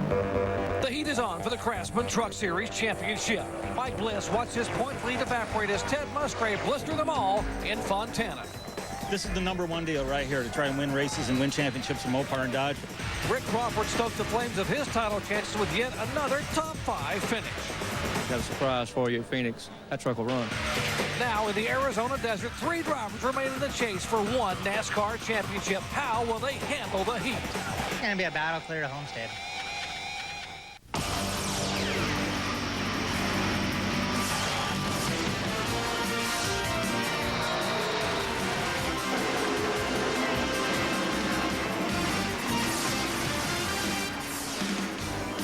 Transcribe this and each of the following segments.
The heat is on for the Craftsman Truck Series Championship. Mike Bliss watched his point lead evaporate as Ted Musgrave blistered them all in Fontana. This is the #1 deal right here to try and win races and win championships in Mopar and Dodge. Rick Crawford stoked the flames of his title chances with yet another top 5 finish. Got a surprise for you at Phoenix. That truck will run. Now in the Arizona desert, 3 drivers remain in the chase for one NASCAR championship. How will they handle the heat? It's going to be a battle clear to Homestead.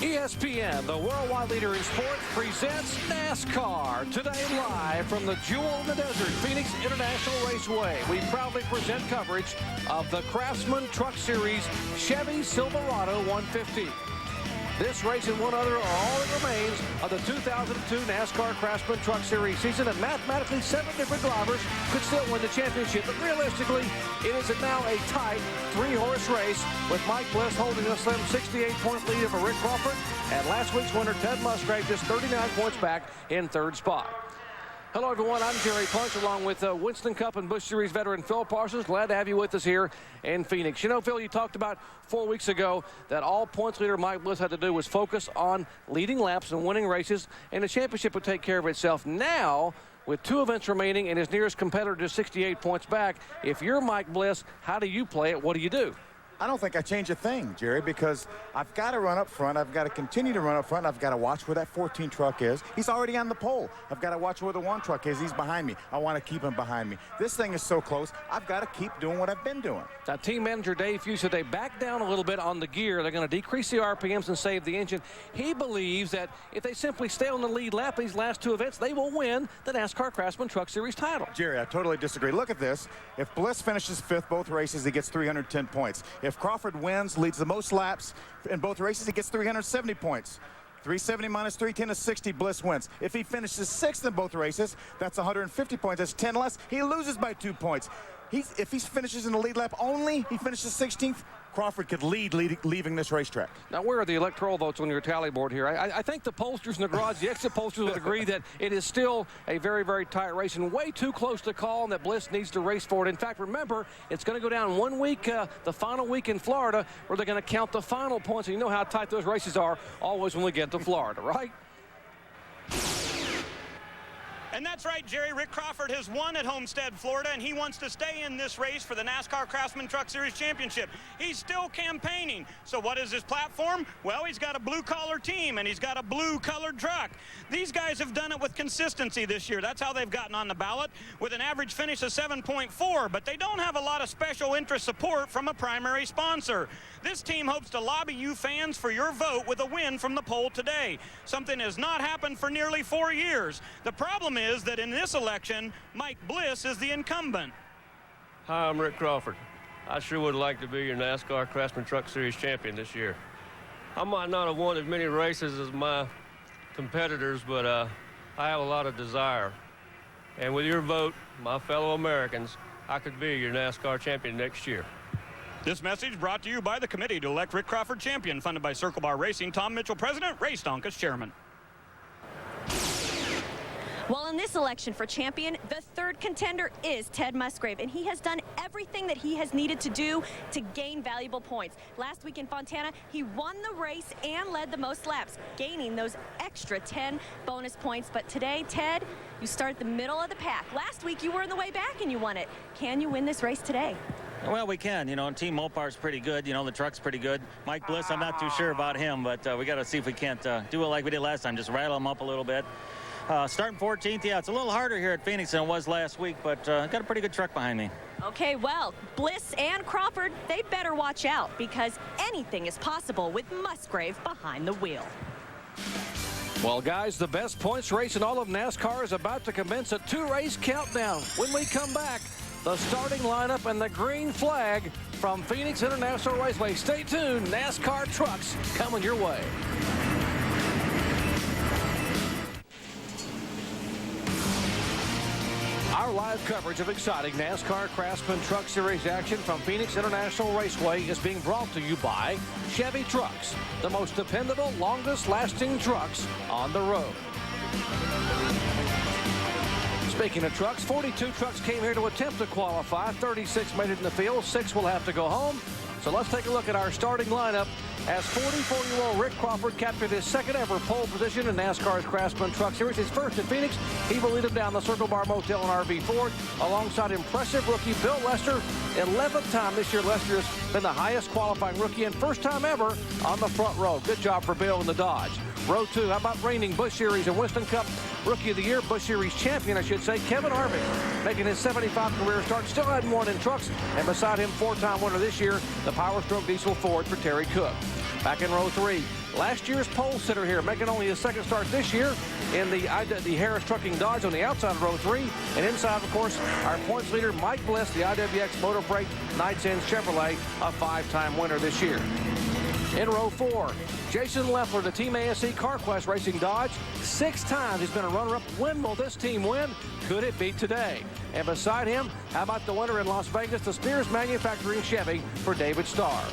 ESPN, the worldwide leader in sports, presents NASCAR. Today live from the Jewel in the Desert, Phoenix International Raceway. We proudly present coverage of the Craftsman Truck Series Chevy Silverado 150. This race and one other are all that remains of the 2002 NASCAR Craftsman Truck Series season, and mathematically 7 different drivers could still win the championship. But realistically, it is now a tight 3-horse race with Mike Bliss holding a slim 68-point lead over Rick Crawford, and last week's winner Ted Musgrave just 39 points back in 3rd spot. Hello, everyone. I'm Jerry Punch, along with Winston Cup and Busch Series veteran Phil Parsons. Glad to have you with us here in Phoenix. You know, Phil, you talked about 4 weeks ago that all points leader Mike Bliss had to do was focus on leading laps and winning races, and the championship would take care of itself. Now, with 2 events remaining and his nearest competitor just 68 points back, if you're Mike Bliss, how do you play it? What do you do? I don't think I change a thing, Jerry, because I've got to run up front. I've got to continue to run up front. I've got to watch where that 14 truck is. He's already on the pole. I've got to watch where the 1 truck is. He's behind me. I want to keep him behind me. This thing is so close. I've got to keep doing what I've been doing. Now, team manager Dave Hughes said they back down a little bit on the gear. They're going to decrease the RPMs and save the engine. He believes that if they simply stay on the lead lap in these last 2 events, they will win the NASCAR Craftsman Truck Series title. Jerry, I totally disagree. Look at this. If Bliss finishes 5th both races, he gets 310 points. If Crawford wins, leads the most laps in both races, he gets 370 points. 370 minus 310 is 60. Bliss wins. If he finishes 6th in both races, that's 150 points. That's 10 less. He loses by 2 points. If he finishes in the lead lap only, he finishes 16th. Crawford could leaving this racetrack. Now, where are the electoral votes on your tally board here? I think the pollsters in the garage, the exit pollsters would agree that it is still a very, very tight race and way too close to call, and that Bliss needs to race for it. In fact, remember, it's going to go down 1 week, the final week in Florida, where they're going to count the final points. And you know how tight those races are always when we get to Florida, right? And that's right, Jerry. Rick Crawford has won at Homestead, Florida, and he wants to stay in this race for the NASCAR Craftsman Truck Series Championship. He's still campaigning. So what is his platform? Well, he's got a blue-collar team, and he's got a blue-colored truck. These guys have done it with consistency this year. That's how they've gotten on the ballot, with an average finish of 7.4, but they don't have a lot of special interest support from a primary sponsor. This team hopes to lobby you fans for your vote with a win from the poll today. Something has not happened for nearly 4 years. The problem is that in this election, Mike Bliss is the incumbent. Hi, I'm Rick Crawford. I sure would like to be your NASCAR Craftsman Truck Series champion this year. I might not have won as many races as my competitors, but I have a lot of desire. And with your vote, my fellow Americans, I could be your NASCAR champion next year. This message brought to you by the committee to elect Rick Crawford champion, funded by Circle Bar Racing. Tom Mitchell, president. Ray Stonkus, chairman. Well, in this election for champion, the 3rd contender is Ted Musgrave, and he has done everything that he has needed to do to gain valuable points. Last week in Fontana, he won the race and led the most laps, gaining those extra 10 bonus points. But today, Ted, you start the middle of the pack. Last week, you were in the way back and you won it. Can you win this race today? Well, we can. You know, and Team Mopar's pretty good. You know, the truck's pretty good. Mike Bliss, I'm not too sure about him, but we got to see if we can't do it like we did last time, just rattle him up a little bit. Starting 14th, yeah, it's a little harder here at Phoenix than it was last week, but got a pretty good truck behind me. Okay, well, Bliss and Crawford, they better watch out, because anything is possible with Musgrave behind the wheel. Well, guys, the best points race in all of NASCAR is about to commence a 2-race countdown. When we come back, the starting lineup and the green flag from Phoenix International Raceway. Stay tuned. NASCAR trucks coming your way. Our live coverage of exciting NASCAR Craftsman Truck Series action from Phoenix International Raceway is being brought to you by Chevy Trucks, the most dependable, longest-lasting trucks on the road. Speaking of trucks, 42 trucks came here to attempt to qualify. 36 made it in the field. 6 will have to go home. So let's take a look at our starting lineup as 44-year-old Rick Crawford captured his second ever pole position in NASCAR's Craftsman Truck Series. His first in Phoenix. He will lead him down the Circle Bar Motel and RV Ford alongside impressive rookie Bill Lester. 11th time this year Lester has been the highest qualifying rookie and first time ever on the front row. Good job for Bill in the Dodge. Row 2, how about reigning Busch Series and Winston Cup Rookie of the Year, Busch Series champion, I should say, Kevin Harvick, making his 75 career start. Still hadn't won in trucks, and beside him, 4-time winner this year, the Power Stroke Diesel Ford for Terry Cook. Back in row 3, last year's pole sitter here, making only his second start this year in the Harris Trucking Dodge on the outside of row 3. And inside, of course, our points leader, Mike Bliss, the IWX Motor Freight Knights End Chevrolet, a 5-time winner this year. In row 4, Jason Leffler, the Team ASE CarQuest Racing Dodge. 6 times he's been a runner-up. When will this team win? Could it be today? And beside him, how about the winner in Las Vegas, the Spears Manufacturing Chevy for David Starr.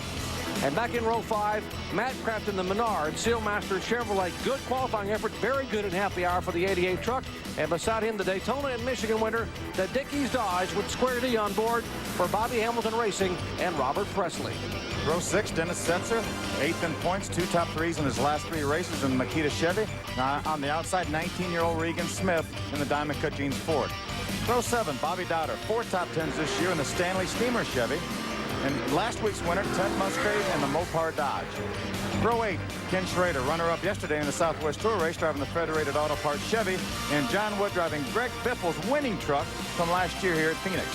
And back in row 5, Matt Crafton, the Menard Sealmaster Chevrolet. Good qualifying effort, very good in half the hour for the 88 truck. And beside him, the Daytona and Michigan winner, the Dickies Dodge with Square D on board for Bobby Hamilton Racing and Robert Presley. Row 6, Dennis Setzer, 8th in points, 2 top 3s in his last 3 races in Makita Chevy. On the outside, 19-year-old Regan Smith in the Diamond Cut Jeans Ford. Row 7, Bobby Dowder, 4 top 10s this year in the Stanley Steamer Chevy. And last week's winner, Ted Musgrave and the Mopar Dodge. Row 8, Ken Schrader, runner-up yesterday in the Southwest Tour race, driving the Federated Auto Parts Chevy. And John Wood driving Greg Biffle's winning truck from last year here at Phoenix.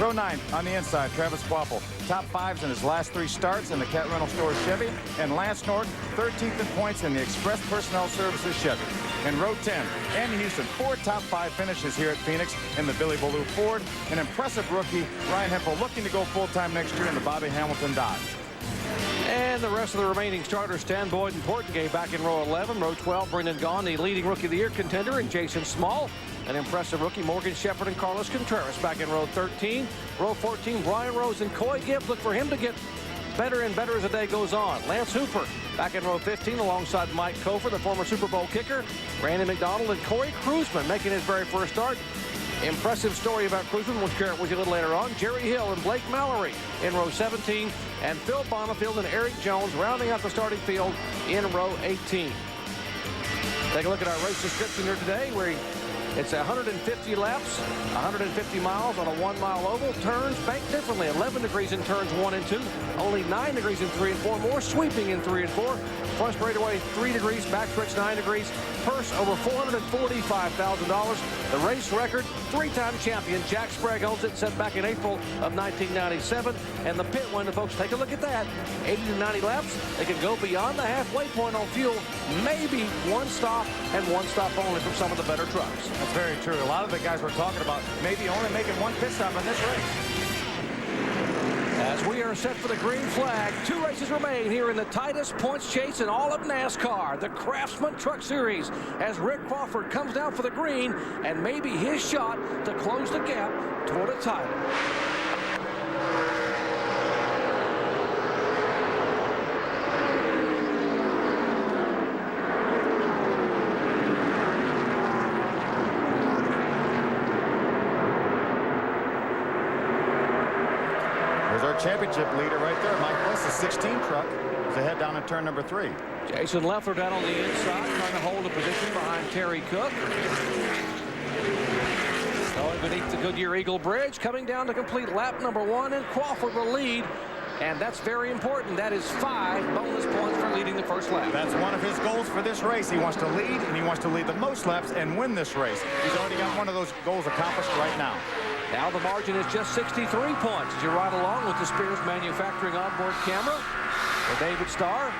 Row 9, on the inside, Travis Waffle, top 5s in his last 3 starts in the Cat Rental Store Chevy. And Lance Nord, 13th in points in the Express Personnel Services Chevy. In row 10, Andy Houston, 4 top 5 finishes here at Phoenix in the Billy Ballou Ford. An impressive rookie, Ryan Hempel, looking to go full-time next year in the Bobby Hamilton Dodge. And the rest of the remaining starters, Stan Boyd and Portengay back in row 11. Row 12, Brendan Gaughan, the leading Rookie of the Year contender, and Jason Small, an impressive rookie, Morgan Shepherd and Carlos Contreras back in row 13. Row 14, Brian Rose and Coy Gibbs. Look for him to get better and better as the day goes on. Lance Hooper back in row 15 alongside Mike Kofer, the former Super Bowl kicker. Randy McDonald and Corey Kruzman making his very first start. Impressive story about Kruzman. We'll share it with you a little later on. Jerry Hill and Blake Mallory in row 17. And Phil Bonifield and Eric Jones rounding out the starting field in row 18. Take a look at our race description here today, where it's 150 laps, 150 miles on a 1-mile oval. Turns banked differently. 11 degrees in turns 1 and 2. Only 9 degrees in 3 and 4. More sweeping in 3 and 4. Front straightaway 3 degrees. Back stretch 9 degrees. Purse over $445,000. The race record, 3-time champion Jack Sprague owns it, set back in April of 1997. And the pit window, folks, take a look at that. 80 to 90 laps. They can go beyond the halfway point on fuel. Maybe 1 stop and 1 stop only from some of the better trucks. That's very true. A lot of the guys we're talking about maybe only making 1 pit stop in this race. As we are set for the green flag, 2 races remain here in the tightest points chase in all of NASCAR, the Craftsman Truck Series, as Rick Crawford comes down for the green and maybe his shot to close the gap toward a title. Championship leader right there, Mike Bliss, the 16 truck, is ahead down in turn number 3. Jason Leffler down on the inside, trying to hold a position behind Terry Cook. Going beneath the Goodyear Eagle Bridge, coming down to complete lap number 1, and Crawford will lead. And that's very important. That is 5 bonus points for leading the first lap. That's one of his goals for this race. He wants to lead, and he wants to lead the most laps and win this race. He's already got one of those goals accomplished right now. Now the margin is just 63 points as you ride along with the Spears Manufacturing onboard camera. For David Starr,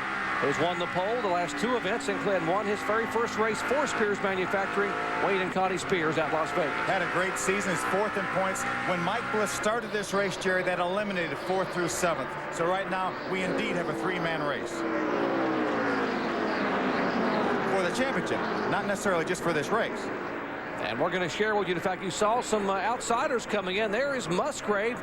who's won the pole the last 2 events, and won his very first race for Spears Manufacturing, Wade and Connie Spears at Las Vegas. Had a great season. He's 4th in points. When Mike Bliss started this race, Jerry, that eliminated 4th through 7th. So right now, we indeed have a 3-man race for the championship, not necessarily just for this race. And we're going to share with you the fact you saw some outsiders coming in. There is Musgrave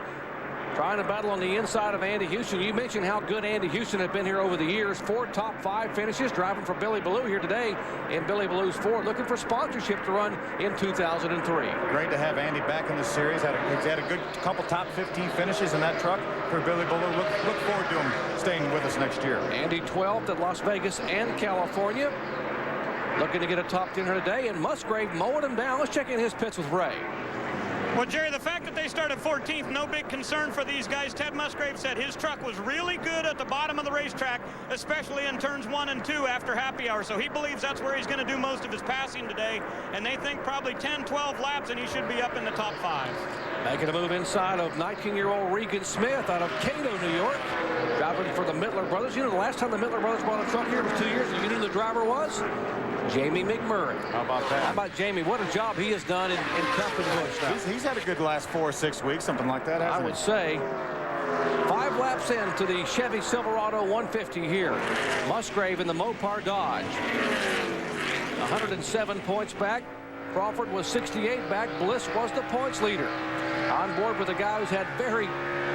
trying to battle on the inside of Andy Houston. You mentioned how good Andy Houston had been here over the years. 4 top 5 finishes, driving for Billy Ballou here today in Billy Ballou's Ford, looking for sponsorship to run in 2003. Great to have Andy back in the series. He's had a good couple top 15 finishes in that truck for Billy Ballou. Look forward to him staying with us next year. Andy 12th at Las Vegas and California. Looking to get a top 10 here today, and Musgrave mowing him down. Let's check in his pits with Ray. Well, Jerry, the fact that they started 14th, no big concern for these guys. Ted Musgrave said his truck was really good at the bottom of the racetrack, especially in turns 1 and 2 after happy hour. So he believes that's where he's going to do most of his passing today. And they think probably 10, 12 laps, and he should be up in the top 5. Making a move inside of 19-year-old Regan Smith out of Cato, New York. Driving for the Mittler brothers. You know, the last time the Mittler brothers bought a truck here was 2 years ago. You know who the driver was? Jamie McMurray. How about that? How about Jamie? What a job he has done in Cup and Busch now. He's had a good last 4 or 6 weeks, something like that, hasn't he? I would say 5 laps into the Chevy Silverado 150 here. Musgrave in the Mopar Dodge. 107 points back. Crawford was 68 back. Bliss was the points leader. On board with a guy who's had very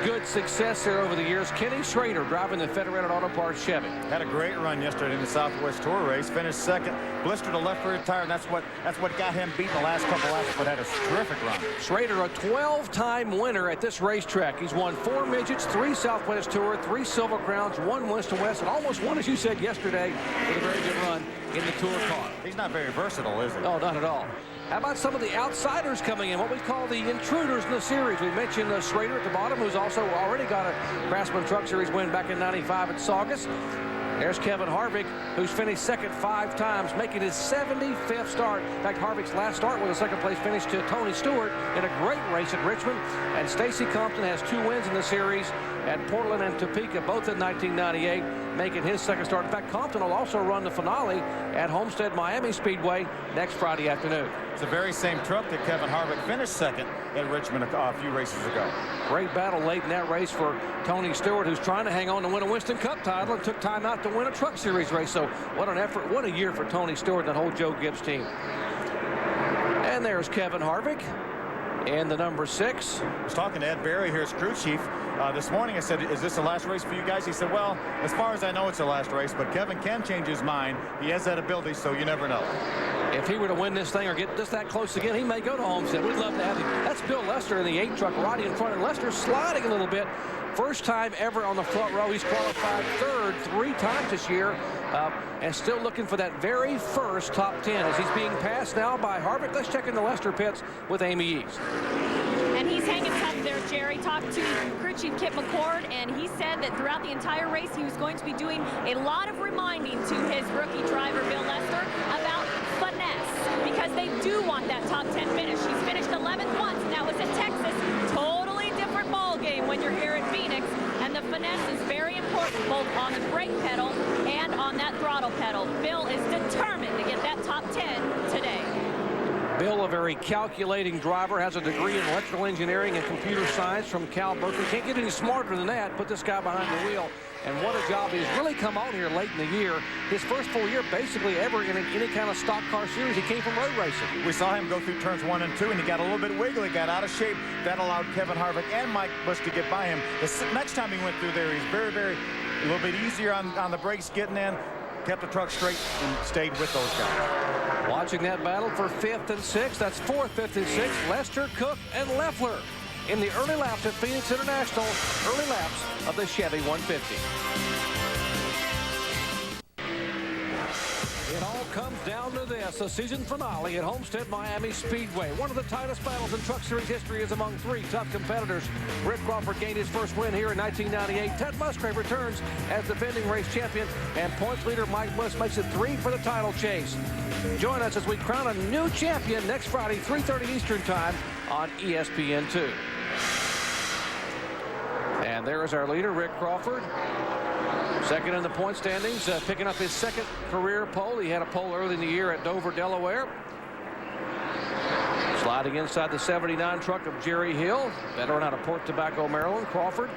good success there over the years, Kenny Schrader, driving the Federated Auto Parts Chevy. Had a great run yesterday in the Southwest Tour race. Finished second, blistered a left rear tire, and that's what got him beat in the last couple laps, but had a terrific run. Schrader, a 12-time winner at this racetrack. He's won 4 midgets, 3 Southwest Tour, 3 Silver Crowns, 1 West to West, and almost won, as you said yesterday, with a very good run in the Tour car. He's not very versatile, is he? No, not at all. How about some of the outsiders coming in, what we call the intruders in the series? We mentioned Schrader at the bottom, who's also already got a Craftsman Truck Series win back in '95 at Saugus. There's Kevin Harvick, who's finished second 5 times, making his 75th start. In fact, Harvick's last start was a second-place finish to Tony Stewart in a great race at Richmond. And Stacy Compton has 2 wins in the series at Portland and Topeka, both in 1998, making his second start. In fact, Compton will also run the finale at Homestead Miami Speedway next Friday afternoon. It's the very same truck that Kevin Harvick finished second at Richmond a few races ago. Great battle late in that race for Tony Stewart, who's trying to hang on to win a Winston Cup title and took time out to win a Truck Series race. So what an effort, what a year for Tony Stewart and that whole Joe Gibbs team. And there's Kevin Harvick in the number 6. I was talking to Ed Berry here as crew chief this morning. I said, is this the last race for you guys? He said, well, as far as I know, it's the last race, but Kevin can change his mind. He has that ability, so you never know. If he were to win this thing or get just that close again, he may go to Homestead. We'd love to have him. That's Bill Lester in the 8 truck, Roddy in front, and Lester's sliding a little bit. First time ever on the front row. He's qualified 3rd 3 times this year, and still looking for that very first top 10 as he's being passed now by Harvick. Let's check in the Lester pits with Amy Eves. And he's hanging tough there, Jerry. Talked to crew chief Kip McCord, and he said that throughout the entire race he was going to be doing a lot of reminding to his rookie driver, Bill Lester, about finesse, because they do want that top 10 finish. He's finished 11th once, and that was at Texas. Totally different ball game when you're here at Phoenix, and the finesse is very important both on the brake pedal and on that throttle pedal. Bill is determined to get that top 10 today. Bill, a very calculating driver, has a degree in electrical engineering and computer science from Cal Berkeley. Can't get any smarter than that. Put this guy behind the wheel. And what a job. He's really come on here late in the year. His first full year basically ever in any kind of stock car series. He came from road racing. We saw him go through turns 1 and 2, and he got a little bit wiggly, got out of shape. That allowed Kevin Harvick and Mike Busch to get by him. The next time he went through there, he's very, a little bit easier on the brakes getting in, kept the truck straight, and stayed with those guys. Watching that battle for 5th and 6th. That's 4th, 5th, and 6th. Lester, Cook, and Leffler in the early laps at Phoenix International. Early laps of the Chevy 150. It all comes down to this, a season finale at Homestead Miami Speedway. One of the tightest battles in Truck Series history is among 3 tough competitors. Rick Crawford gained his first win here in 1998. Ted Musgrave returns as defending race champion, and points leader Mike Bliss makes it 3 for the title chase. Join us as we crown a new champion next Friday, 3:30 Eastern Time on ESPN2. And there is our leader, Rick Crawford. Second in the point standings, picking up his 2nd career pole. He had a pole early in the year at Dover, Delaware. Sliding inside the 79 truck of Jerry Hill, veteran out of Port Tobacco, Maryland. Crawford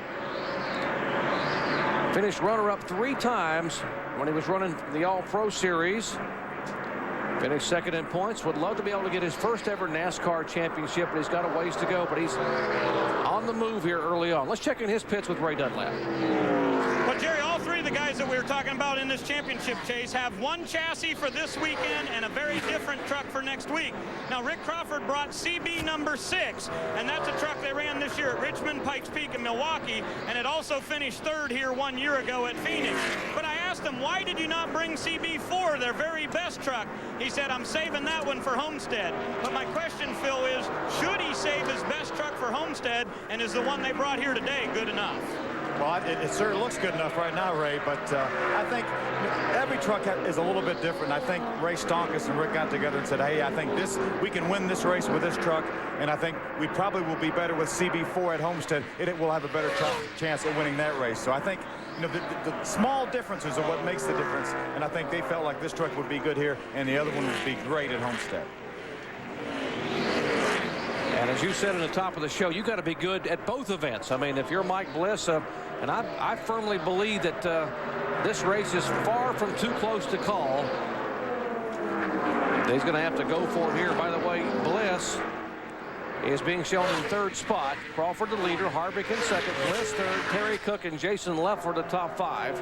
finished runner-up 3 times when he was running the All-Pro Series. Finished second in points. Would love to be able to get his first ever NASCAR championship, but he's got a ways to go. But he's on the move here early on. Let's check in his pits with Ray Dunlap. Well, Jerry, all three of the guys that we were talking about in this championship chase have one chassis for this weekend and a very different truck for next week. Now, Rick Crawford brought CB number 6, and that's a truck they ran this year at Richmond, Pikes Peak, and Milwaukee, and it also finished third here 1 year ago at Phoenix. But I asked him, why did you not bring CB4, their very best truck? He said, I'm saving that one for Homestead. But my question, Phil, is should he save his best truck for Homestead, and is the one they brought here today good enough? Well, it certainly looks good enough right now, Ray, but I think every truck is a little bit different. I think Ray Stonkus and Rick got together and said, hey, I think we can win this race with this truck, and I think we probably will be better with CB4 at Homestead. It will have a better chance at winning that race. So I think, the small differences are what makes the difference, and I think they felt like this truck would be good here, and the other one would be great at Homestead. And as you said at the top of the show, you got to be good at both events. I mean, if you're Mike Bliss, and I firmly believe that this race is far from too close to call. He's going to have to go for it here. By the way, Bliss is being shown in third spot. Crawford the leader, Harvick in second, Bliss third, Terry Cook and Jason Leffler the top 5.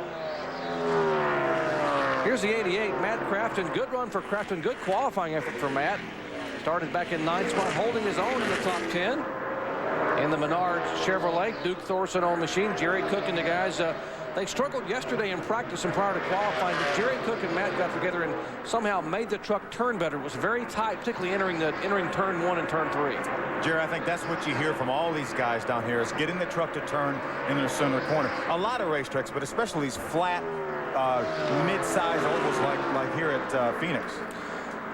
Here's the 88, Matt Crafton. Good run for Crafton. Good qualifying effort for Matt. Started back in 9th spot, holding his own in the top 10. In the Menards Chevrolet, Duke Thorson on machine. Jerry Cook and the guys, they struggled yesterday in practice and prior to qualifying, but Jerry Cook and Matt got together and somehow made the truck turn better. It was very tight, particularly entering turn 1 and turn 3. Jerry, I think that's what you hear from all these guys down here is getting the truck to turn in the center corner. A lot of racetracks, but especially these flat, mid-size ovals like here at Phoenix.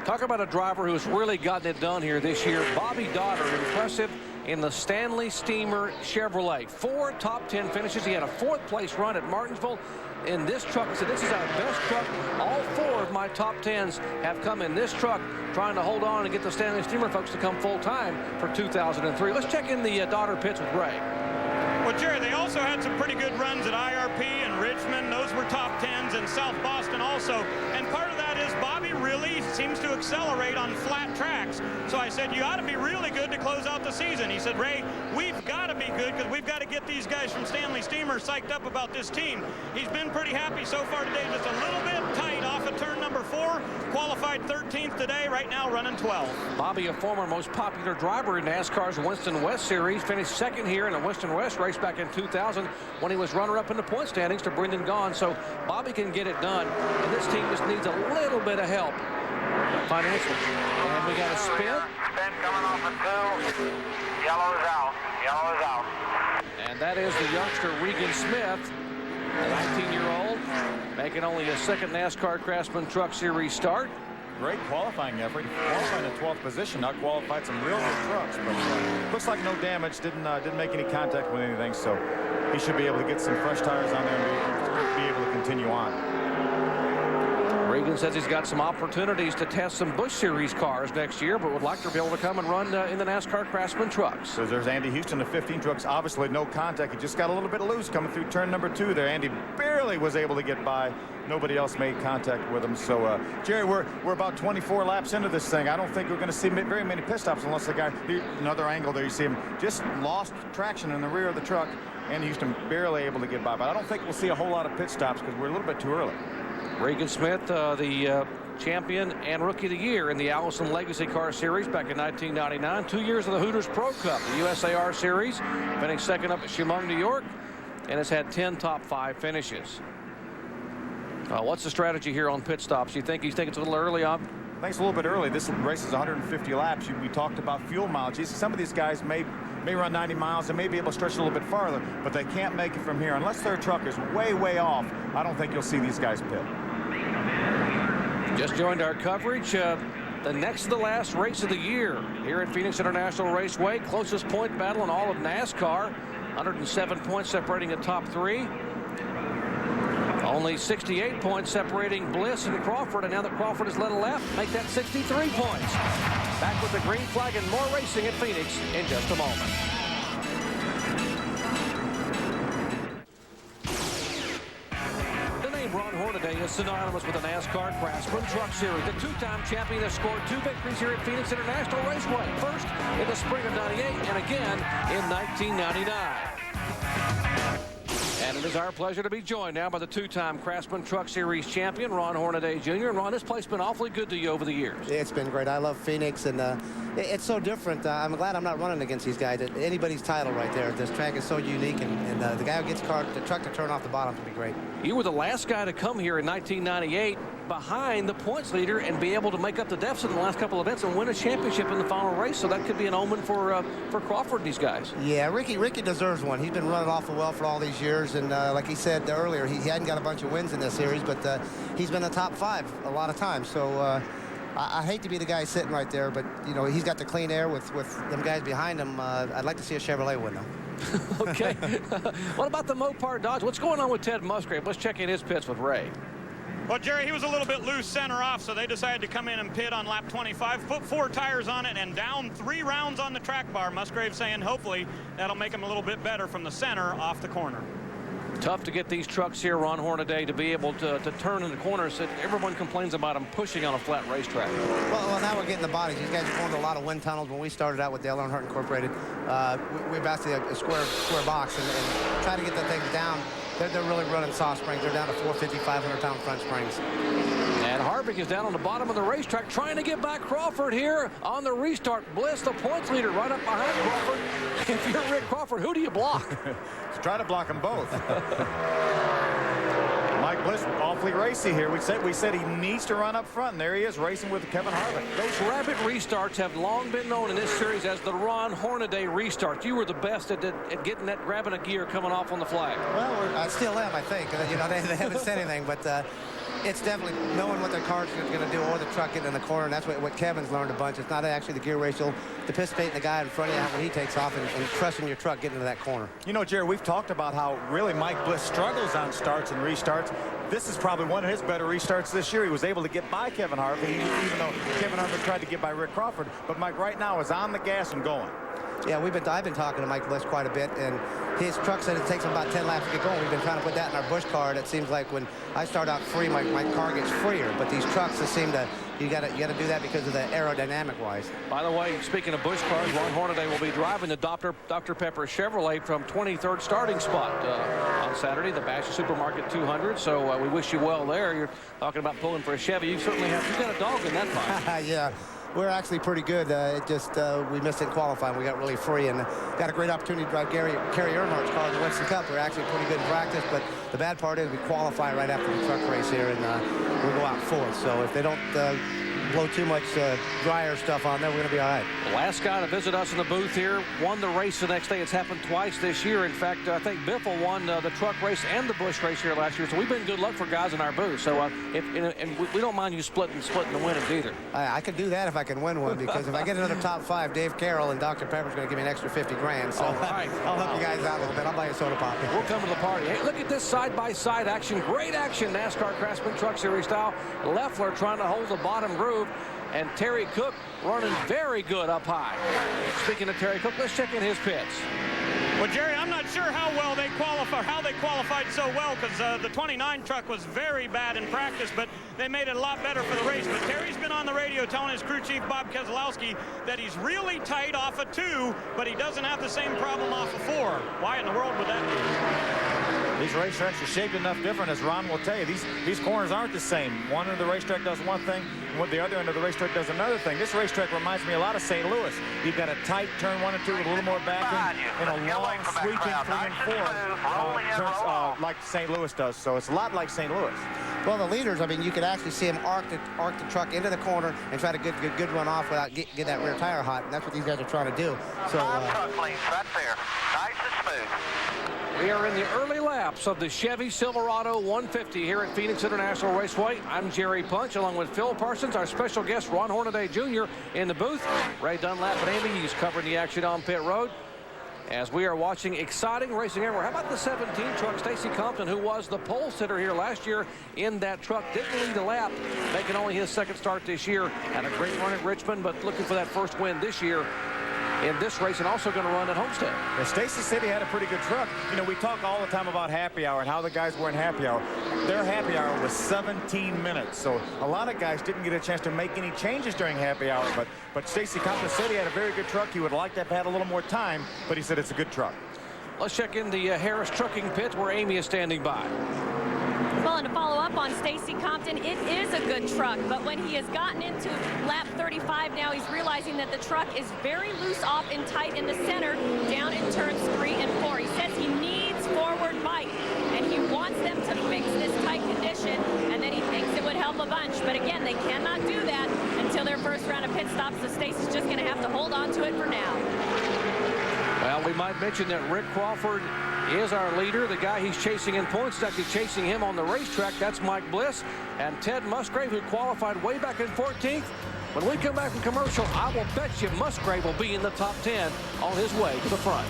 Talk about a driver who has really gotten it done here this year. Bobby Dotter, impressive in the Stanley Steamer Chevrolet. 4 top 10 finishes. He had a 4th place run at Martinsville in this truck. He said, this is our best truck. All 4 of my top 10s have come in this truck, trying to hold on and get the Stanley Steamer folks to come full time for 2003. Let's check in the Dotter pits with Ray. Well, Jerry, they also had some pretty good runs at IRP and Richmond. Those were top 10s, and South Boston also. And part of that is Bobby really seems to accelerate on flat tracks. So I said, you ought to be really good to close out the season. He said, Ray, we've got to be good because we've got to get these guys from Stanley Steamer psyched up about this team. He's been pretty happy so far today, just a little bit tight off of turn number 4. Qualified 13th today, right now running 12. Bobby, a former most popular driver in NASCAR's Winston West Series, finished second here in the Winston West race back in 2000 when he was runner-up in the point standings to Brendan Gaughan. So Bobby can get it done, and this team just needs a little bit of help financially. And we got a spin. Spin coming off of 2. Yellow is out. Yellow is out. And that is the youngster Regan Smith, a 19-year-old, making only a second NASCAR Craftsman Truck Series start. Great qualifying effort. Qualifying in 12th position, not qualified some real good trucks, but looks like no damage. Didn't make any contact with anything, so he should be able to get some fresh tires on there and be able to continue on. Regan says he's got some opportunities to test some Busch Series cars next year, but would like to be able to come and run in the NASCAR Craftsman trucks. So there's Andy Houston, the 15 trucks. Obviously no contact. He just got a little bit loose coming through turn number 2 there. Andy barely was able to get by. Nobody else made contact with him. So, Jerry, we're about 24 laps into this thing. I don't think we're going to see very many pit stops unless the guy, another angle there, you see him just lost traction in the rear of the truck. Andy Houston barely able to get by. But I don't think we'll see a whole lot of pit stops because we're a little bit too early. Regan Smith, the champion and rookie of the year in the Allison Legacy Car Series back in 1999. 2 years of the Hooters Pro Cup, the USAR Series. Finished second up at Chemung, New York, and has had 10 top 5 finishes. What's the strategy here on pit stops? You think it's a little early on? I think it's a little bit early. This race is 150 laps. We talked about fuel mileage. Some of these guys may run 90 miles and may be able to stretch a little bit farther, but they can't make it from here. Unless their truck is way off, I don't think you'll see these guys pit. Just joined our coverage. The next to the last race of the year here at Phoenix International Raceway. Closest point battle in all of NASCAR. 107 points separating the top 3. Only 68 points separating Bliss and Crawford, and now that Crawford has led a lap, make that 63 points. Back with the green flag and more racing at Phoenix in just a moment. The name Ron Hornaday is synonymous with the NASCAR Craftsman Truck Series. The two-time champion has scored 2 victories here at Phoenix International Raceway. First in the spring of '98 and again in 1999. And it is our pleasure to be joined now by the two-time Craftsman Truck Series champion, Ron Hornaday Jr. And Ron, this place has been awfully good to you over the years. It's been great. I love Phoenix, and it's so different. I'm glad I'm not running against these guys. Anybody's title right there. This track is so unique, and the guy who gets the truck to turn off the bottom to be great. You were the last guy to come here in 1998 behind the points leader and be able to make up the deficit in the last couple of events and win a championship in the final race. So that could be an omen for Crawford and these guys. Yeah, Ricky deserves one. He's been running awful well for all these years, and like he said earlier, he hadn't got a bunch of wins in this series, but he's been in the top 5 a lot of times. So I hate to be the guy sitting right there, but you know, he's got the clean air with them guys behind him. I'd like to see a Chevrolet win them. Okay. What about the Mopar Dodge? What's going on with Ted Musgrave? Let's check in his pits with Ray. Well, Jerry, he was a little bit loose center off, so they decided to come in and pit on lap 25, put 4 tires on it, and down 3 rounds on the track bar. Musgrave saying hopefully that'll make him a little bit better from the center off the corner. Tough to get these trucks here, Ron Hornaday, to be able to turn in the corners. Everyone complains about them pushing on a flat racetrack. Well, now we're getting the bodies. These guys are going to a lot of wind tunnels. When we started out with Dale Earnhardt Incorporated, we're basically a square box, and trying to get the things down. They're really running soft springs. They're down to 450, 500-pound front springs. And Harvick is down on the bottom of the racetrack trying to get back Crawford here on the restart. Bliss, the points leader, right up behind Crawford. If you're Rick Crawford, who do you block? Try to block them both. Mike Bliss, awfully racy here. We said he needs to run up front, and there he is racing with Kevin Harvick. Those rapid restarts have long been known in this series as the Ron Hornaday restart. You were the best at getting that, grabbing a gear coming off on the flag. Well, I still am, I think. You know, they haven't said anything, but it's definitely knowing what their car's going to do or the truck getting in the corner, and that's what Kevin's learned a bunch. It's not actually the gear ratio, anticipating the guy in front of you when he takes off and trusting your truck getting into that corner. You know, Jerry, we've talked about how really Mike Bliss struggles on starts and restarts. This is probably one of his better restarts this year. He was able to get by Kevin Harvick, even though Kevin Harvick tried to get by Rick Crawford. But Mike right now is on the gas and going. Yeah, I've been talking to Mike Bliss quite a bit, and his truck said it takes him about 10 laps to get going. We've been trying to put that in our Busch car, and it seems like when I start out free, my car gets freer. But these trucks just seem to, you got to do that because of the aerodynamic-wise. By the way, speaking of Busch cars, Ron Hornaday will be driving the Dr. Pepper Chevrolet from 23rd starting spot on Saturday, the Bash Supermarket 200. So we wish you well there. You're talking about pulling for a Chevy. You certainly have. You got a dog in that fight. Yeah. We're actually pretty good. It just we missed in qualifying. We got really free and got a great opportunity to drive Kerry Earnhardt's car in the Winston Cup. We're actually pretty good in practice, but the bad part is we qualify right after the truck race here, and we'll go out fourth. So if they don't blow too much dryer stuff on there, we're going to be all right. The last guy to visit us in the booth here won the race the next day. It's happened twice this year. In fact, I think Biffle won the truck race and the Busch race here last year. So we've been good luck for guys in our booth. So and we don't mind you splitting the winnings either. I could do that if I can win one, because if I get another top 5, Dave Carroll and Dr. Pepper's going to give me an extra 50 grand. So right. I'll help you guys out a little bit. I'll buy you a soda pop. We'll come to the party. Hey, look at this side-by-side action. Great action, NASCAR Craftsman Truck Series style. Leffler trying to hold the bottom groove, and Terry Cook running very good up high. Speaking of Terry Cook, let's check in his pits. Well, Jerry, I'm not sure how they qualified so well, because the 29 truck was very bad in practice, but they made it a lot better for the race. But Terry's been on the radio telling his crew chief, Bob Keselowski, that he's really tight off of 2, but he doesn't have the same problem off of 4. Why in the world would that be? These racetracks are shaped enough different, as Ron will tell you. These corners aren't the same. One end of the racetrack does one thing, and the other end of the racetrack does another thing. This racetrack reminds me a lot of St. Louis. You've got a tight turn 1 and 2 with a little more backing, and a long sweeping 3 and 4 like St. Louis does. So it's a lot like St. Louis. Well, the leaders, I mean, you could actually see them arc the truck into the corner and try to get good run off without get that rear tire hot, and that's what these guys are trying to do. So truck lanes right there, nice and smooth. We are in the early laps of the Chevy Silverado 150 here at Phoenix International Raceway. I'm Jerry Punch, along with Phil Parsons, our special guest Ron Hornaday Jr. in the booth. Ray Dunlap and Amy, he's covering the action on pit road. As we are watching exciting racing everywhere. How about the 17 truck, Stacy Compton, who was the pole sitter here last year in that truck, didn't lead a lap, making only his second start this year. Had a great run at Richmond, but looking for that first win this year in this race, and also going to run at Homestead. Well, Stacy City had a pretty good truck. You know, we talk all the time about happy hour and how the guys were in happy hour. their happy hour was 17 minutes. So a lot of guys didn't get a chance to make any changes during happy hour. But Stacy Compton said he had a very good truck. He would like to have had a little more time, but he said it's a good truck. Let's check in the Harris Trucking pit where Amy is standing by. Well, and to follow up on Stacy Compton, it is a good truck, but when he has gotten into lap 35 now, he's realizing that the truck is very loose off and tight in the center down in turns 3 and 4. He says he needs forward bite, and he wants them to fix this tight condition, and then he thinks it would help a bunch. But again, they cannot do that until their first round of pit stops, so Stacy's just going to have to hold on to it for now. Well, we might mention that Rick Crawford is our leader. The guy he's chasing in points is actually chasing him on the racetrack. That's Mike Bliss. And Ted Musgrave, who qualified way back in 14th. When we come back from commercial, I will bet you Musgrave will be in the top 10 on his way to the front.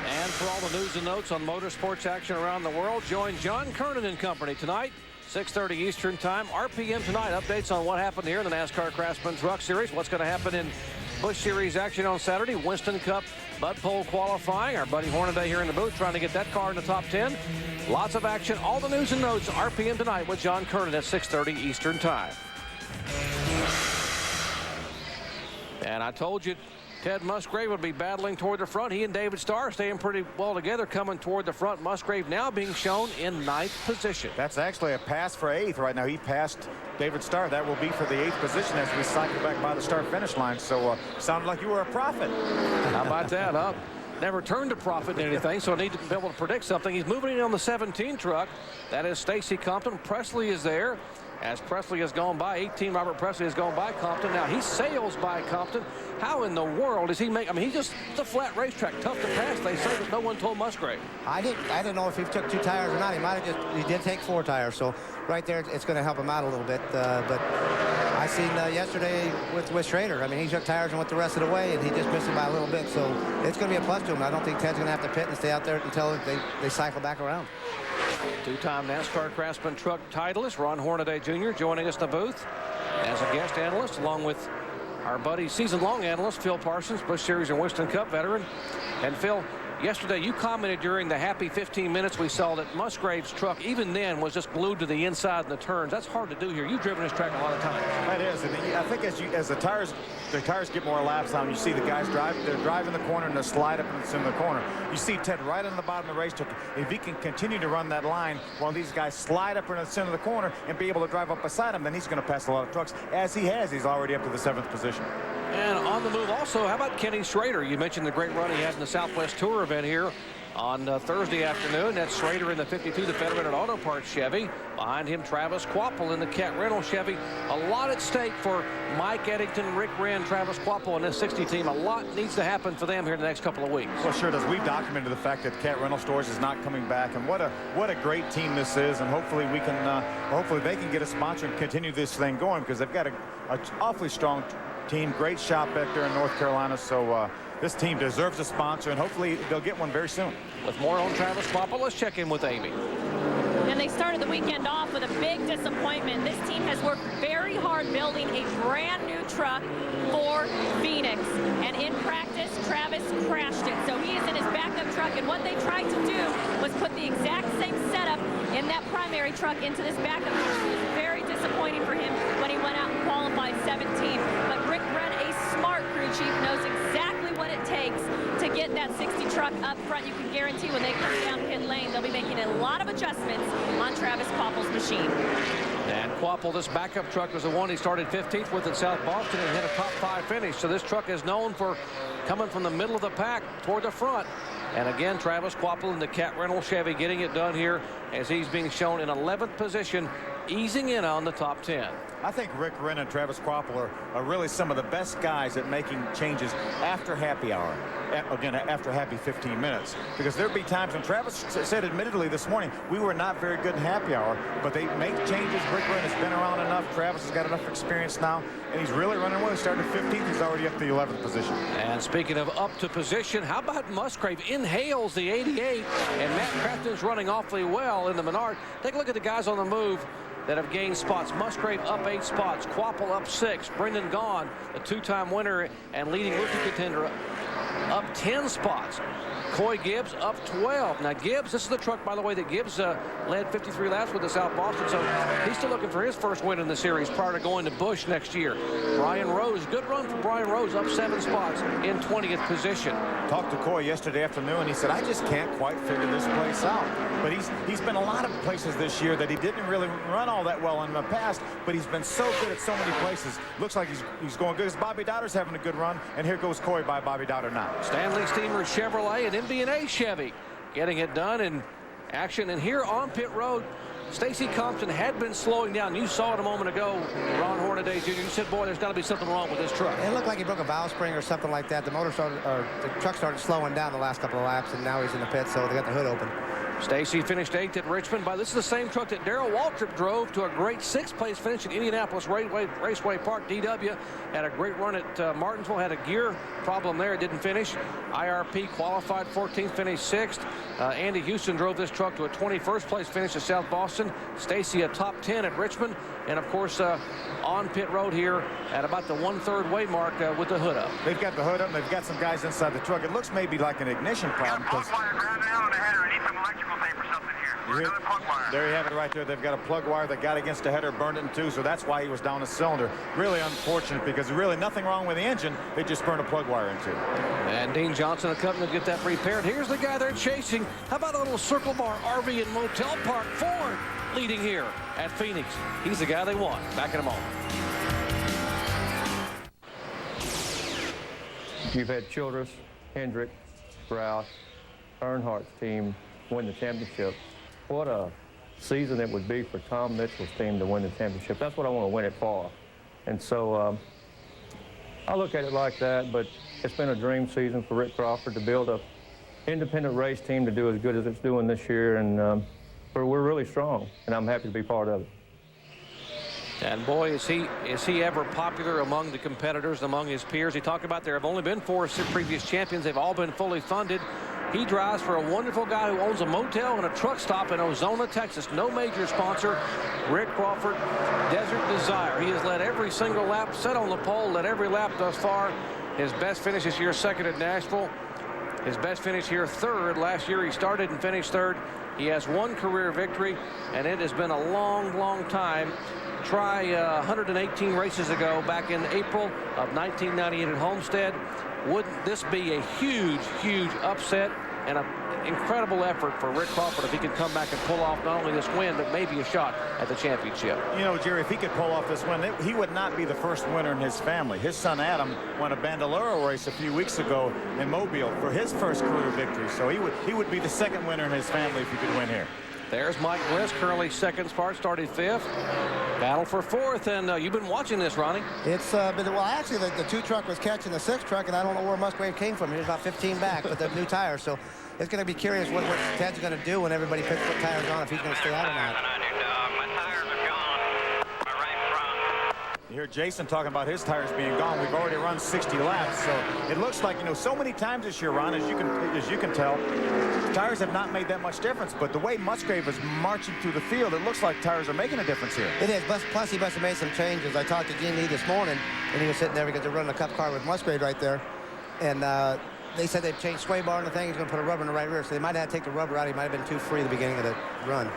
And for all the news and notes on motorsports action around the world, join John Kernan and company tonight, 6:30 Eastern Time. RPM tonight, updates on what happened here in the NASCAR Craftsman Truck Series, what's going to happen in Busch Series action on Saturday, Winston Cup Bud Pole qualifying. Our buddy Hornaday here in the booth trying to get that car in the top 10. Lots of action, all the news and notes, RPM tonight with John Kernan at 6:30 Eastern Time. And I told you Ted Musgrave would be battling toward the front. He and David Starr staying pretty well together, coming toward the front. Musgrave now being shown in 9th position. That's actually a pass for 8th right now. He passed David Starr. That will be for the 8th position as we cycle back by the start-finish line. So sounded like you were a prophet. How about that, huh? Never turned a profit in anything, so I need to be able to predict something. He's moving in on the 17 truck. That is Stacy Compton. Presley is there. As Presley has gone by, 18 Robert Presley has gone by Compton. Now he sails by Compton. How in the world does he make? I mean, he's just, it's a flat racetrack, tough to pass. They say that no one told Musgrave. I didn't know if he took 2 tires or not. He did take 4 tires. So right there, it's going to help him out a little bit. But I seen yesterday with Schrader. I mean, he took tires and went the rest of the way, and he just missed him by a little bit. So it's going to be a plus to him. I don't think Ted's going to have to pit and stay out there until they cycle back around. 2-time NASCAR Craftsman Truck titleist Ron Hornaday Jr. joining us in the booth as a guest analyst, along with our buddy season-long analyst Phil Parsons, Busch Series and Winston Cup veteran. And Phil, yesterday you commented during the happy 15 minutes we saw that Musgrave's truck, even then, was just glued to the inside in the turns. That's hard to do here. You've driven this track a lot of times. That is, and I think as the tires get more laps on, you see the guys they're driving the corner and they slide up in the corner. You see Ted right on the bottom of the racetrack. If he can continue to run that line while these guys slide up in the center of the corner and be able to drive up beside him, then he's going to pass a lot of trucks, as he has. He's already up to the 7th position. And on the move also, how about Kenny Schrader? You mentioned the great run he had in the Southwest Tour event here on Thursday afternoon. That's Schrader in the 52, the Federated Auto Parts Chevy. Behind him, Travis Quapple in the Cat Rental Chevy. A lot at stake for Mike Eddington, Rick Wren, Travis Quapple and this 60 team. A lot needs to happen for them here in the next couple of weeks. Well, sure does. We've documented the fact that Cat Rental Stores is not coming back, and what a great team this is. And hopefully we can, hopefully they can get a sponsor and continue this thing going, because they've got an awfully strong team, great shop back there in North Carolina. So this team deserves a sponsor, and hopefully they'll get one very soon. With more on Travis Quapple, let's check in with Amy. And they started the weekend off with a big disappointment. This team has worked very hard building a brand new truck for Phoenix. And in practice, Travis crashed it. So he is in his backup truck, and what they tried to do was put the exact same setup in that primary truck into this backup truck. It was very disappointing for him when he went out and qualified 17th. But Rick Wren, a smart crew chief, knows exactly what it takes to get that 60 truck up front. You can guarantee when they come down pit lane, they'll be making a lot of adjustments on Travis Quapple's machine. And Quapple, this backup truck was the one he started 15th with in South Boston and had a top 5 finish. So this truck is known for coming from the middle of the pack toward the front. And again, Travis Quapple in the Cat Rental Chevy getting it done here as he's being shown in 11th position, easing in on the top 10. I think Rick Wren and Travis Quapple are really some of the best guys at making changes after happy hour. Again, after happy 15 minutes. Because there'd be times when Travis said admittedly this morning, we were not very good in happy hour, but they make changes. Rick Wren has been around enough. Travis has got enough experience now, and he's really running well. He started 15th. He's already up to the 11th position. And speaking of up to position, how about Musgrave inhales the 88, and Matt Crafton's running awfully well in the Menard. Take a look at the guys on the move that have gained spots. Musgrave up 8 spots, Quapple up 6, Brendan Gaughan, a 2-time winner and leading rookie contender, up 10 spots. Coy Gibbs up 12. Now Gibbs, this is the truck, by the way, that Gibbs led 53 laps with the South Boston, so he's still looking for his first win in the series prior to going to Busch next year. Brian Rose, good run for Brian Rose, up 7 spots in 20th position. Talked to Coy yesterday afternoon. He said, I just can't quite figure this place out. But he's been a lot of places this year that he didn't really run all that well in the past, but he's been so good at so many places. Looks like he's going good. Bobby Dowder's having a good run, and here goes Coy by Bobby Dowder now. Stanley Steamer Chevrolet and MB&A Chevy getting it done in action. And here on pit road, Stacy Compton had been slowing down. You saw it a moment ago, Ron Hornaday Jr. You said, boy, there's got to be something wrong with this truck. It looked like he broke a valve spring or something like that. The truck started slowing down the last couple of laps, and now he's in the pit, so they got the hood open. Stacy finished 8th at Richmond. This is the same truck that Darrell Waltrip drove to a great 6th place finish at Indianapolis Raceway Park. DW had a great run at Martinsville, had a gear problem there, didn't finish. IRP qualified 14th, finished 6th. Andy Houston drove this truck to a 21st place finish at South Boston. Stacy a top 10 at Richmond. And of course, on pit road here at about the 1/3 way mark with the hood up. They've got the hood up, and they've got some guys inside the truck. It looks maybe like an ignition problem. There you have it right there. They've got a plug wire that got against the header, burned it in two, so that's why he was down a cylinder. Really unfortunate, because really nothing wrong with the engine. They just burned a plug wire in two. And Dean Johnson, a company to get that repaired. Here's the guy they're chasing. How about a little Circle Bar RV and Motel Park? Ford leading here at Phoenix. He's the guy they want. Back in a moment. You've had Childress, Hendrick, Sprout, Earnhardt's team win the championship. What a season it would be for Tom Mitchell's team to win the championship. That's what I want to win it for. And so I look at it like that, but it's been a dream season for Rick Crawford to build an independent race team to do as good as it's doing this year, and we're really strong, and I'm happy to be part of it. And boy, is he ever popular among the competitors, among his peers. He talked about there have only been 4 previous champions. They've all been fully funded. He drives for a wonderful guy who owns a motel and a truck stop in Ozona, Texas. No major sponsor. Rick Crawford, Desert Desire. He has led every single lap, set on the pole, led every lap thus far. His best finish this year, 2nd at Nashville. His best finish here, 3rd. Last year he started and finished 3rd. He has 1 career victory, and it has been a long, long time. Try 118 races ago, back in April of 1998 at Homestead. Wouldn't this be a huge, huge upset and an incredible effort for Rick Crawford if he could come back and pull off not only this win, but maybe a shot at the championship? You know, Jerry, if he could pull off this win, he would not be the first winner in his family. His son Adam won a Bandolero race a few weeks ago in Mobile for his first career victory. So he would be the 2nd winner in his family if he could win here. There's Mike Bliss, currently 2nd spot, started 5th. Battle for 4th, and you've been watching this, Ronnie. It's been, well, actually, the 2 truck was catching the 6 truck, and I don't know where Musgrave came from. He was about 15 back with the new tires, so it's going to be curious what Ted's going to do when everybody puts tires on, if he's going to stay out or not. You hear Jason talking about his tires being gone. We've already run 60 laps, so it looks like, you know, so many times this year, Ron, as you can tell, tires have not made that much difference. But the way Musgrave is marching through the field, it looks like tires are making a difference here. It is. Plus, he must have made some changes. I talked to Gene Lee this morning, and he was sitting there because they're running a cup car with Musgrave right there, and they said they've changed sway bar and the thing. He's going to put a rubber in the right rear, so they might have to take the rubber out. He might have been too free at the beginning of the run.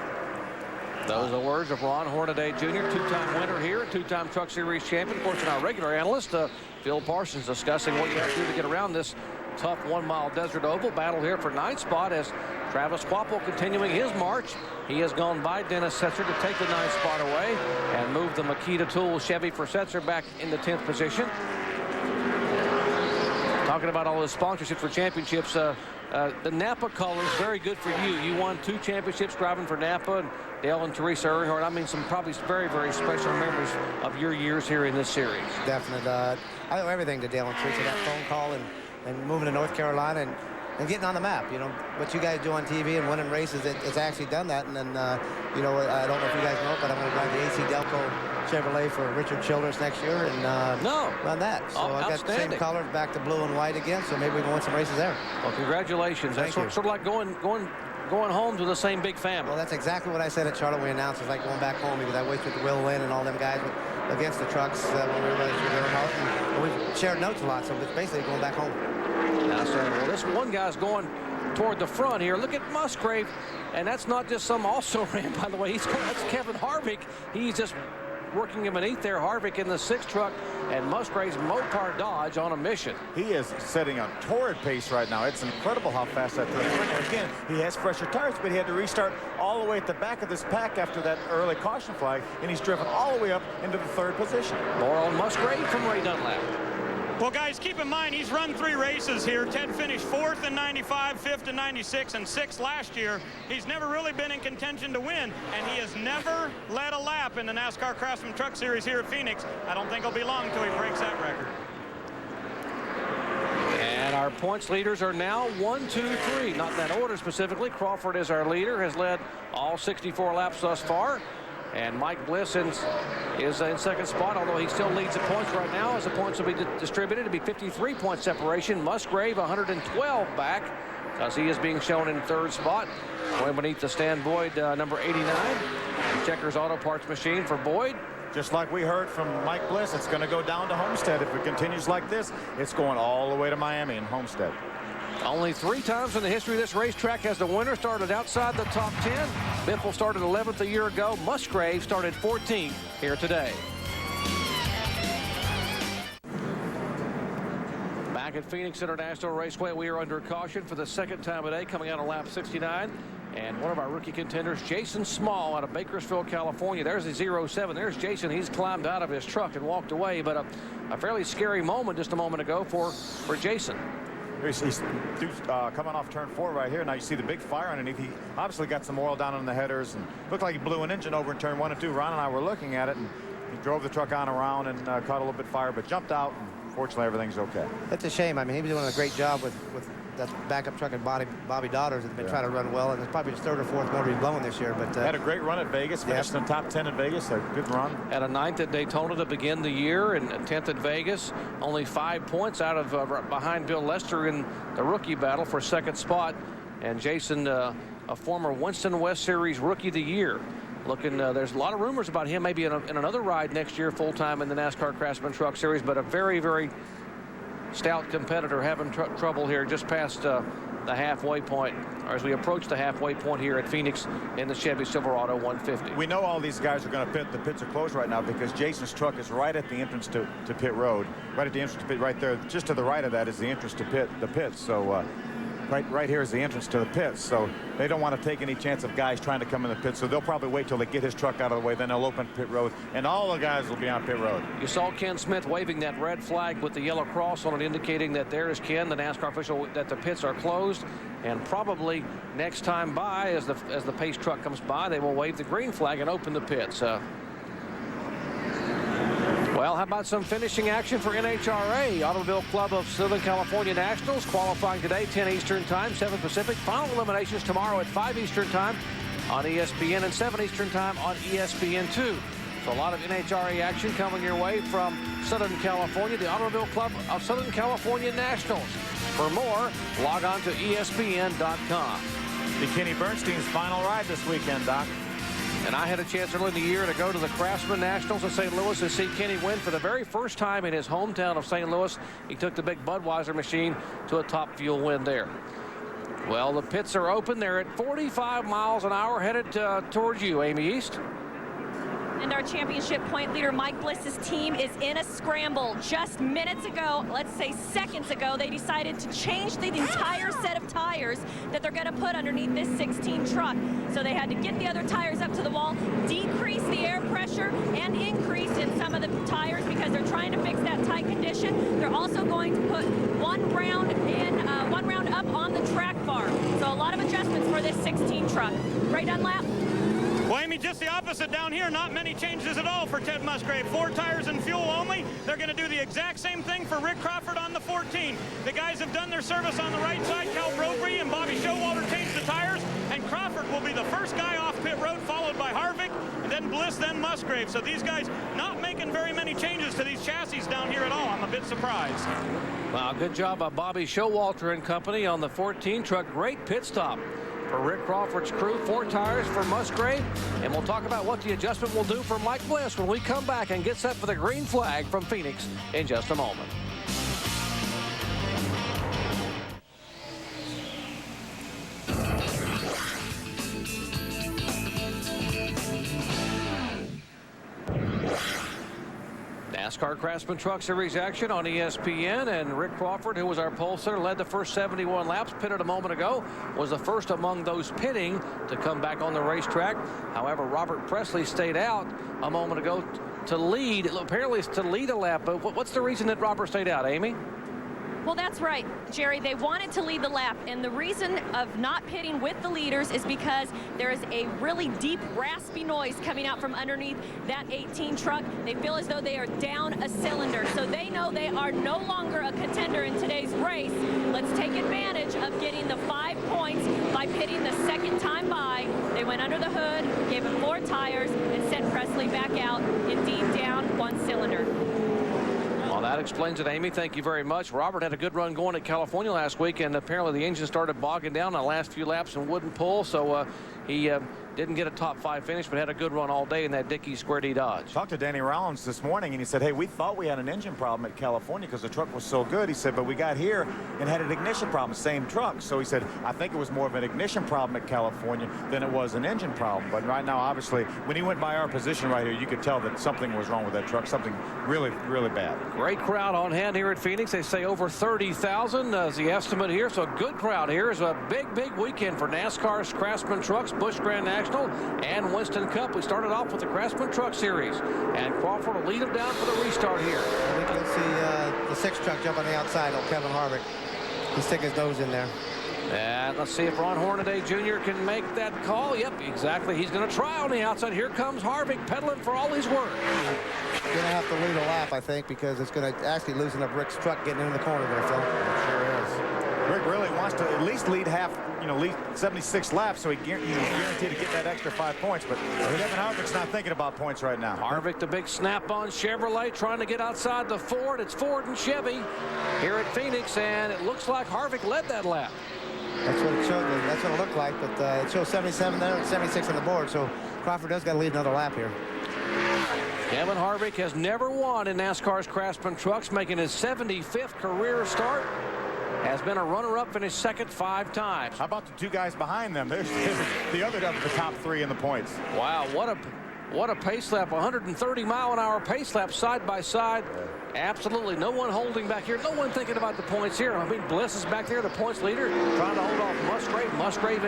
Those are the words of Ron Hornaday Jr., 2-time winner here, 2-time Truck Series champion. Of course, and our regular analyst, Phil Parsons, discussing what you have to do to get around this tough 1-mile desert oval. Battle here for 9th spot as Travis Quapple continuing his march. He has gone by Dennis Setzer to take the 9th spot away and move the Makita Tools Chevy for Setzer back in the 10th position. Talking about all his sponsorships for championships, the Napa colors, very good for you. You won 2 championships driving for Napa, and Dale and Teresa Earnhardt. I mean, some probably very, very special memories of your years here in this series. Definitely. I owe everything to Dale and Teresa, that phone call and moving to North Carolina and getting on the map. You know, what you guys do on TV and winning races, it's actually done that. And then, you know, I don't know if you guys know, but I'm going to drive the AC Delco Chevrolet for Richard Childress next year and run that. So I got the same colors, back to blue and white again, so maybe we can win some races there. Well, congratulations. That's sort of like going home to the same big family. Well, that's exactly what I said at Charlotte. We announced it's like going back home because I worked with Will Lynn and all them guys against the trucks when we were running through their house. And we shared notes a lot, so it's basically going back home. Now, so, well, this one guy's going toward the front here. Look at Musgrave, and that's not just some also-ran, by the way. That's Kevin Harvick. He's just working him beneath there. Harvick in the 6th truck, and Musgrave's Mopar Dodge on a mission. He is setting a torrid pace right now. It's incredible how fast that thing is. And again, he has fresher tires, but he had to restart all the way at the back of this pack after that early caution flag, and he's driven all the way up into the 3rd position. More on Musgrave from Ray Dunlap. Well, guys, keep in mind, he's run 3 races here. Ted finished 4th in 95, 5th in 96, and 6th last year. He's never really been in contention to win, and he has never led a lap in the NASCAR Craftsman Truck Series here at Phoenix. I don't think it'll be long until he breaks that record. And our points leaders are now 1, 2, 3. Not in that order specifically. Crawford is our leader, has led all 64 laps thus far. And Mike Bliss is in 2nd spot, although he still leads the points right now as the points will be distributed. It'll be 53-point separation. Musgrave 112 back as he is being shown in 3rd spot. Going beneath the Stan Boyd number 89. Checkers Auto Parts machine for Boyd. Just like we heard from Mike Bliss, it's going to go down to Homestead. If it continues like this, it's going all the way to Miami and Homestead. Only 3 times in the history of this racetrack has the winner started outside the top 10. Biffle started 11th a year ago. Musgrave started 14th here today. Back at Phoenix International Raceway, we are under caution for the 2nd time today, coming out of lap 69. And one of our rookie contenders, Jason Small, out of Bakersfield, California. There's the 07. There's Jason. He's climbed out of his truck and walked away. But a fairly scary moment just a moment ago for Jason. He's coming off turn 4 right here. Now you see the big fire underneath. He obviously got some oil down on the headers and looked like he blew an engine over in turn 1 and 2. Ron and I were looking at it, and he drove the truck on around and caught a little bit of fire, but jumped out. And fortunately, everything's okay. It's a shame. I mean, he was doing a great job with that backup truck and Bobby Daughters has been trying to run well, and it's probably his 3rd or 4th motor he's blowing this year. But had a great run at Vegas. Finished in the top 10 in Vegas. A good run. Had a 9th at Daytona to begin the year and a 10th at Vegas. Only 5 points out of behind Bill Lester in the rookie battle for 2nd spot. And Jason, a former Winston West Series Rookie of the Year. Looking, there's a lot of rumors about him maybe in another ride next year full-time in the NASCAR Craftsman Truck Series, but a very, very stout competitor having trouble here just past the halfway point, or as we approach the halfway point here at Phoenix in the Chevy Silverado 150. We know all these guys are going to pit. The pits are closed right now because Jason's truck is right at the entrance to pit road. Right at the entrance to pit, right there. Just to the right of that is the entrance to the pits. So right here is the entrance to the pits. So they don't want to take any chance of guys trying to come in the pit. So they'll probably wait till they get his truck out of the way. Then they'll open pit road, and all the guys will be on pit road. You saw Ken Smith waving that red flag with the yellow cross on it, indicating that there is Ken, the NASCAR official, that the pits are closed. And probably next time by, as the pace truck comes by, they will wave the green flag and open the pits. Well, how about some finishing action for NHRA? Automobile Club of Southern California Nationals qualifying today, 10 Eastern Time, 7 Pacific. Final eliminations tomorrow at 5 Eastern Time on ESPN and 7 Eastern Time on ESPN2. So a lot of NHRA action coming your way from Southern California, the Automobile Club of Southern California Nationals. For more, log on to ESPN.com. Be Kenny Bernstein's final ride this weekend, Doc. And I had a chance early in the year to go to the Craftsman Nationals in St. Louis and see Kenny win for the very first time in his hometown of St. Louis. He took the big Budweiser machine to a top fuel win there. Well, the pits are open. They're at 45 miles an hour headed towards you, Amy East. And our championship point leader, Mike Bliss's team, is in a scramble. Just minutes ago, let's say seconds ago, they decided to change the entire set of tires that they're going to put underneath this 16 truck. So they had to get the other tires up to the wall, decrease the air pressure, and increase in some of the tires because they're trying to fix that tight condition. They're also going to put one round up on the track bar. So a lot of adjustments for this 16 truck. Ray Dunlap. Well, Amy, just the opposite down here. Not many changes at all for Ted Musgrave. 4 tires and fuel only. They're going to do the exact same thing for Rick Crawford on the 14. The guys have done their service on the right side. Cal Brobry and Bobby Showalter changed the tires, and Crawford will be the first guy off pit road, followed by Harvick, and then Bliss, then Musgrave. So these guys not making very many changes to these chassis down here at all. I'm a bit surprised. Wow, good job by Bobby Showalter and company on the 14 truck. Great pit stop for Rick Crawford's crew. 4 tires for Musgrave, and we'll talk about what the adjustment will do for Mike Bliss when we come back and get set for the green flag from Phoenix in just a moment. NASCAR Craftsman Truck Series action on ESPN, and Rick Crawford, who was our pole sitter, led the first 71 laps, pitted a moment ago, was the first among those pitting to come back on the racetrack. However, Robert Presley stayed out a moment ago to lead. Apparently it's to lead a lap, but what's the reason that Robert stayed out, Amy? Well, that's right, Jerry. They wanted to lead the lap, and the reason of not pitting with the leaders is because there is a really deep, raspy noise coming out from underneath that 18 truck. They feel as though they are down a cylinder, so they know they are no longer a contender in today's race. Let's take advantage of getting the 5 points by pitting the second time by. They went under the hood, gave him 4 tires, and sent Presley back out, indeed down 1 cylinder. Well, that explains it, Amy. Thank you very much. Robert had a good run going at California last week, and apparently the engine started bogging down the last few laps and wouldn't pull, so he didn't get a top 5 finish, but had a good run all day in that Dickey Square D Dodge. Talked to Danny Rollins this morning, and he said, hey, we thought we had an engine problem at California because the truck was so good. He said, but we got here and had an ignition problem, same truck. So he said, I think it was more of an ignition problem at California than it was an engine problem. But right now, obviously, when he went by our position right here, you could tell that something was wrong with that truck, something really, really bad. Great crowd on hand here at Phoenix. They say over 30,000 is the estimate here. So a good crowd here. Is a big, big weekend for NASCAR's Craftsman Trucks, Busch Grand National, and Winston Cup. We started off with the Craftsman Truck Series, and Crawford will lead them down for the restart here. I think you'll see the 6 truck jump on the outside on Kevin Harvick. He's sticking his nose in there. And let's see if Ron Hornaday Jr. can make that call. Yep, exactly. He's going to try on the outside. Here comes Harvick pedaling for all he's worth. Going to have to lead a lap, I think, because it's going to actually loosen up Rick's truck getting in the corner there, Phil. It sure is. Rick really wants to at least lead half, lead 76 laps, so he's guaranteed to get that extra 5 points. But Kevin Harvick's not thinking about points right now. Harvick, the big snap-on Chevrolet, trying to get outside the Ford. It's Ford and Chevy here at Phoenix, and it looks like Harvick led that lap. That's what it showed. That's what it looked like, but it shows 77 there and 76 on the board, so Crawford does got to lead another lap here. Kevin Harvick has never won in NASCAR's Craftsman Trucks, making his 75th career start. Has been a runner-up, finished second 5 times. How about the 2 guys behind them? There's the other of the top 3 in the points. Wow, what a pace lap, 130-mile-an-hour pace lap side by side. Absolutely no one holding back here. No one thinking about the points here. I mean, Bliss is back there, the points leader, trying to hold off Musgrave. Musgrave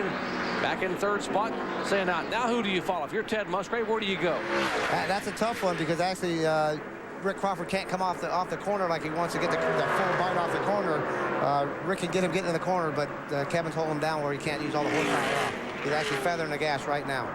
back in 3rd spot, saying, now who do you follow? If you're Ted Musgrave, where do you go? That's a tough one because actually Rick Crawford can't come off the corner like he wants to get the full bite off the corner. Rick can get him getting in the corner, but Kevin's holding him down where he can't use all the horsepower off. He's actually feathering the gas right now.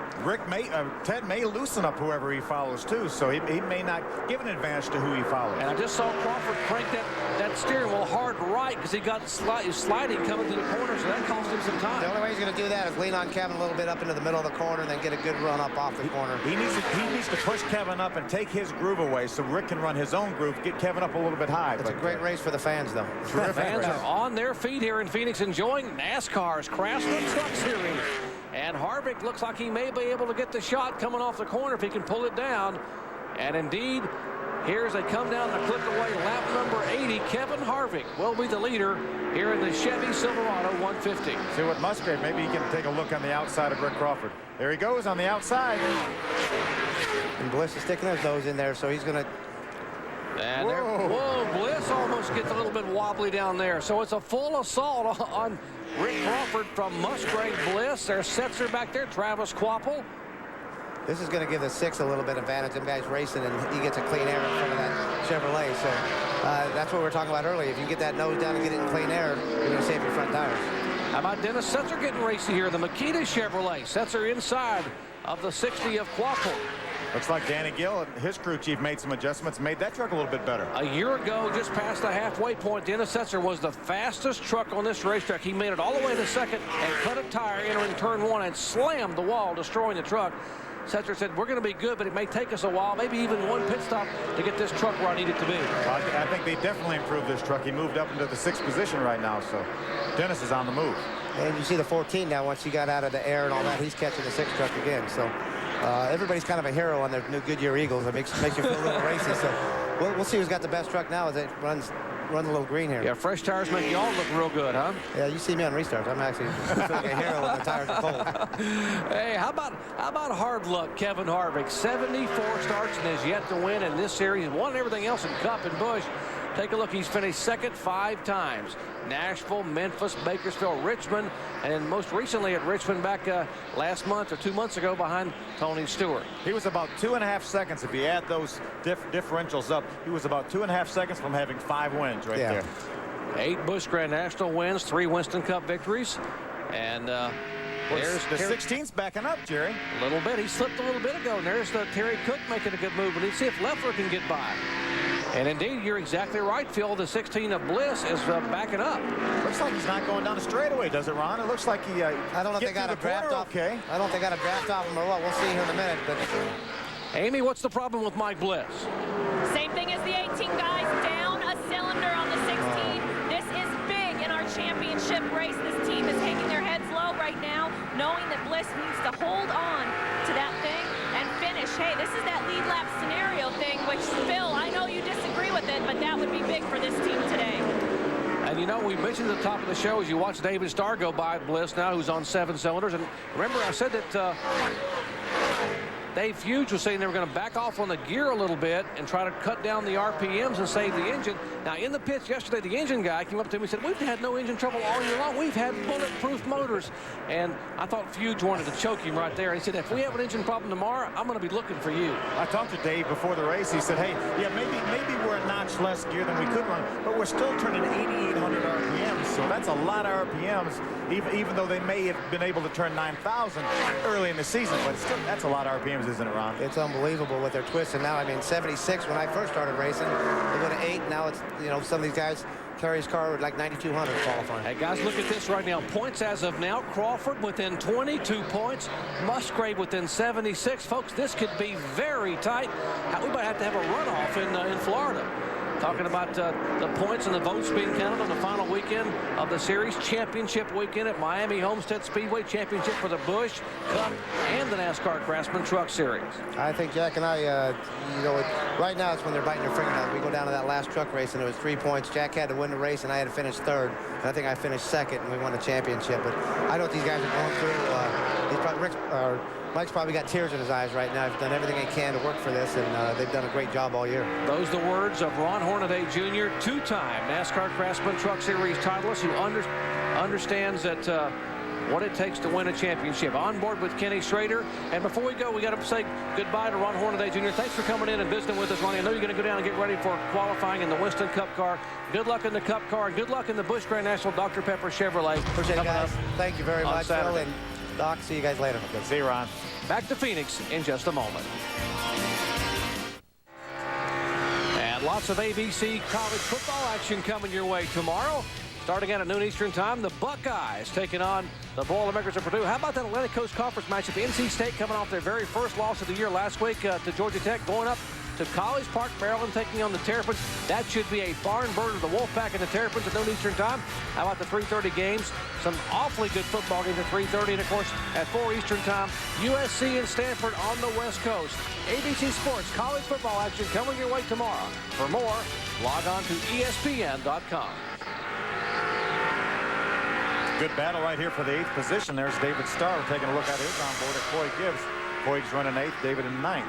Ted may loosen up whoever he follows too, so he may not give an advantage to who he follows. And I just saw Crawford crank that steering wheel hard right because he got sliding coming to the corner, so that cost him some time. The only way he's going to do that is lean on Kevin a little bit up into the middle of the corner and then get a good run up off the corner. He needs to push Kevin up and take his groove away so Rick can run his own groove, get Kevin up a little bit high. It's a great race for the fans, though. The fans are on their feet here in Phoenix enjoying NASCAR's Craftsman Truck Series. And Harvick looks like he may be able to get the shot coming off the corner if he can pull it down. And indeed, here as they come down the click away, lap number 80, Kevin Harvick will be the leader here in the Chevy Silverado 150. See what Musgrave, maybe he can take a look on the outside of Rick Crawford. There he goes on the outside. And Bliss is sticking his nose in there, so he's going to... And whoa, Bliss almost gets a little bit wobbly down there. So it's a full assault on Rick Crawford from Musgrave, Bliss. There's Setzer back there, Travis Quapple. This is going to give the 6 a little bit advantage. Them guys racing, and he gets a clean air in front of that Chevrolet. So that's what we were talking about earlier. If you get that nose down and get it in clean air, you're going to save your front tires. How about Dennis Setzer getting racy here? The Makita Chevrolet. Setzer inside of the 60 of Quapple. Looks like Danny Gill and his crew chief made some adjustments, made that truck a little bit better. A year ago, just past the halfway point, Dennis Setzer was the fastest truck on this racetrack. He made it all the way to second and cut a tire entering turn 1 and slammed the wall, destroying the truck. Setzer said, we're going to be good, but it may take us a while, maybe even 1 pit stop to get this truck where I need it to be. I think they definitely improved this truck. He moved up into the 6th position right now, so Dennis is on the move. And you see the 14 now, once he got out of the air and all that, he's catching the 6th truck again. So everybody's kind of a hero on their new Goodyear Eagles. It makes you feel a little racy. So we'll see who's got the best truck now as it runs run a little green here. Yeah, fresh tires make you all look real good, huh? Yeah, you see me on restarts. I'm actually feeling like a hero when the tires are cold. Hey, how about hard luck, Kevin Harvick? 74 starts and has yet to win in this series. Won everything else in Cup and Busch. Take a look. He's finished second 5 times. Nashville, Memphis, Bakersfield, Richmond, and most recently at Richmond back last month or 2 months ago behind Tony Stewart. He was about 2.5 seconds. If you add those differentials up, he was about 2.5 seconds from having 5 wins right there. 8 Busch Grand National wins, 3 Winston Cup victories, and there's the 16's backing up, Jerry. A little bit. He slipped a little bit ago, and there's Terry Cook making a good move. But let's see if Leffler can get by. And indeed, you're exactly right, Phil. The 16 of Bliss is backing up. Looks like he's not going down the straightaway, does it, Ron? It looks like he. I don't know if they got a draft off. Okay. I don't think they got a draft off him or what. We'll see here in a minute. But Amy, what's the problem with Mike Bliss? Same thing as the 18 guys, down a cylinder on the 16. This is big in our championship race. This team is taking their heads low right now, knowing that Bliss needs to hold on to that thing and finish. Hey, this is that lead lap scenario thing, which, Phil, I know you disagree with it, but that would be big for this team today. And you know, we mentioned at the top of the show as you watch David Starr go by Bliss now, who's on 7 cylinders. And remember, I said that Dave Fuge was saying they were going to back off on the gear a little bit and try to cut down the RPMs and save the engine. Now, in the pits yesterday, the engine guy came up to me and said, we've had no engine trouble all year long. We've had bulletproof motors. And I thought Fuge wanted to choke him right there. He said, if we have an engine problem tomorrow, I'm going to be looking for you. I talked to Dave before the race. He said, hey, yeah, maybe we're a notch less gear than we could run, but we're still turning 8,800 RPMs. So that's a lot of RPMs, even though they may have been able to turn 9,000 early in the season. But still, that's a lot of RPMs, isn't it, Ron? it's unbelievable with their twists. And now, I mean, 76 when I first started racing, they go to 8. Now it's, you know, some of these guys carry his car with like 9,200 qualifying. Hey, guys, look at this right now. Points as of now. Crawford within 22 points. Musgrave within 76. Folks, this could be very tight. We might have to have a runoff in Florida. Talking about the points and the votes being counted on the final weekend of the series. Championship weekend at Miami Homestead Speedway. Championship for the Busch, Cup, and the NASCAR Craftsman Truck Series. I think Jack and I, you know, right now it's when they're biting their fingernails. We go down to that last truck race, and it was 3 points. Jack had to win the race, and I had to finish third. And I think I finished second, and we won the championship. But I know what these guys are going through. Mike's probably got tears in his eyes right now. He's done everything he can to work for this, and they've done a great job all year. Those are the words of Ron Hornaday Jr., 2-time NASCAR Craftsman Truck Series titleist, who understands that what it takes to win a championship. On board with Kenny Schrader. And before we go, we got to say goodbye to Ron Hornaday Jr. Thanks for coming in and visiting with us, Ronnie. I know you're going to go down and get ready for qualifying in the Winston Cup car. Good luck in the Cup car, and good luck in the Busch Grand National Dr. Pepper Chevrolet. Appreciate it, guys. Thank you very much, Phil, and Doc. See you guys later. Good to see you, Ron. Back to Phoenix in just a moment. And lots of ABC college football action coming your way tomorrow. Starting out at noon Eastern time, the Buckeyes taking on the Boilermakers of Purdue. How about that Atlantic Coast Conference matchup? NC State coming off their very first loss of the year last week to Georgia Tech, going up to College Park, Maryland, taking on the Terrapins. That should be a barn burner. The Wolfpack and the Terrapins at noon Eastern time. How about the 3:30 games? Some awfully good football games at 3:30. And, of course, at 4 Eastern time, USC and Stanford on the West Coast. ABC Sports college football action coming your way tomorrow. For more, log on to ESPN.com. Good battle right here for the 8th position. There's David Starr. We're taking a look at his on board at Coy Gibbs. Coy's running 8th, David in 9th.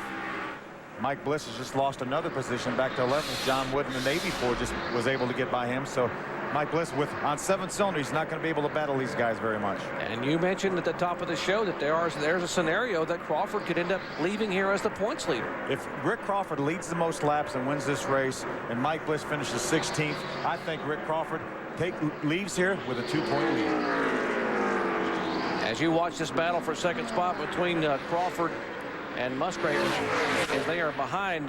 Mike Bliss has just lost another position back to 11th. John Wood in the Navy Ford just was able to get by him. So Mike Bliss on 7 cylinders, he's not going to be able to battle these guys very much. And you mentioned at the top of the show that there's a scenario that Crawford could end up leaving here as the points leader. If Rick Crawford leads the most laps and wins this race and Mike Bliss finishes 16th, I think Rick Crawford leaves here with a 2-point lead. As you watch this battle for second spot between Crawford and Musgrave, as they are behind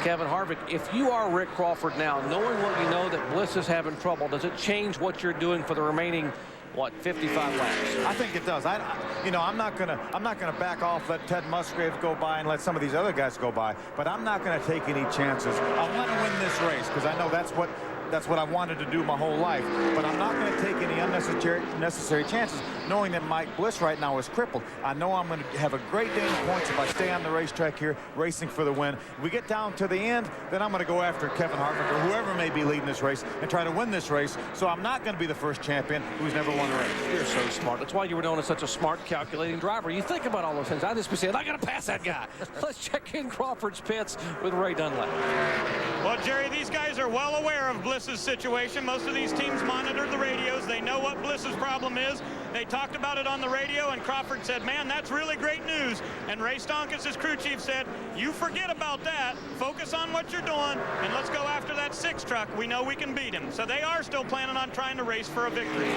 Kevin Harvick. If you are Rick Crawford now, knowing what you know that Bliss is having trouble, does it change what you're doing for the remaining, 55 laps? I think it does. I'm not gonna back off, let Ted Musgrave go by and let some of these other guys go by. But I'm not gonna take any chances. I want to win this race because I know that's what I wanted to do my whole life. But I'm not going to take any unnecessary chances. knowing that Mike Bliss right now is crippled. I know I'm going to have a great day in points if I stay on the racetrack here, racing for the win. If we get down to the end, then I'm going to go after Kevin Harvick or whoever may be leading this race and try to win this race. So I'm not going to be the first champion who's never won a race. You're so smart. That's why you were known as such a smart, calculating driver. You think about all those things. I'd just be saying, I got to pass that guy. Let's check in Crawford's pits with Ray Dunlap. Well, Jerry, these guys are well aware of Bliss's situation. Most of these teams monitor the radios. They know what Bliss's problem is. They talked about it on the radio, and Crawford said, man, that's really great news. And Ray Stonkus, his crew chief, said, you forget about that. Focus on what you're doing, and let's go after that 6 truck. We know we can beat him. So they are still planning on trying to race for a victory.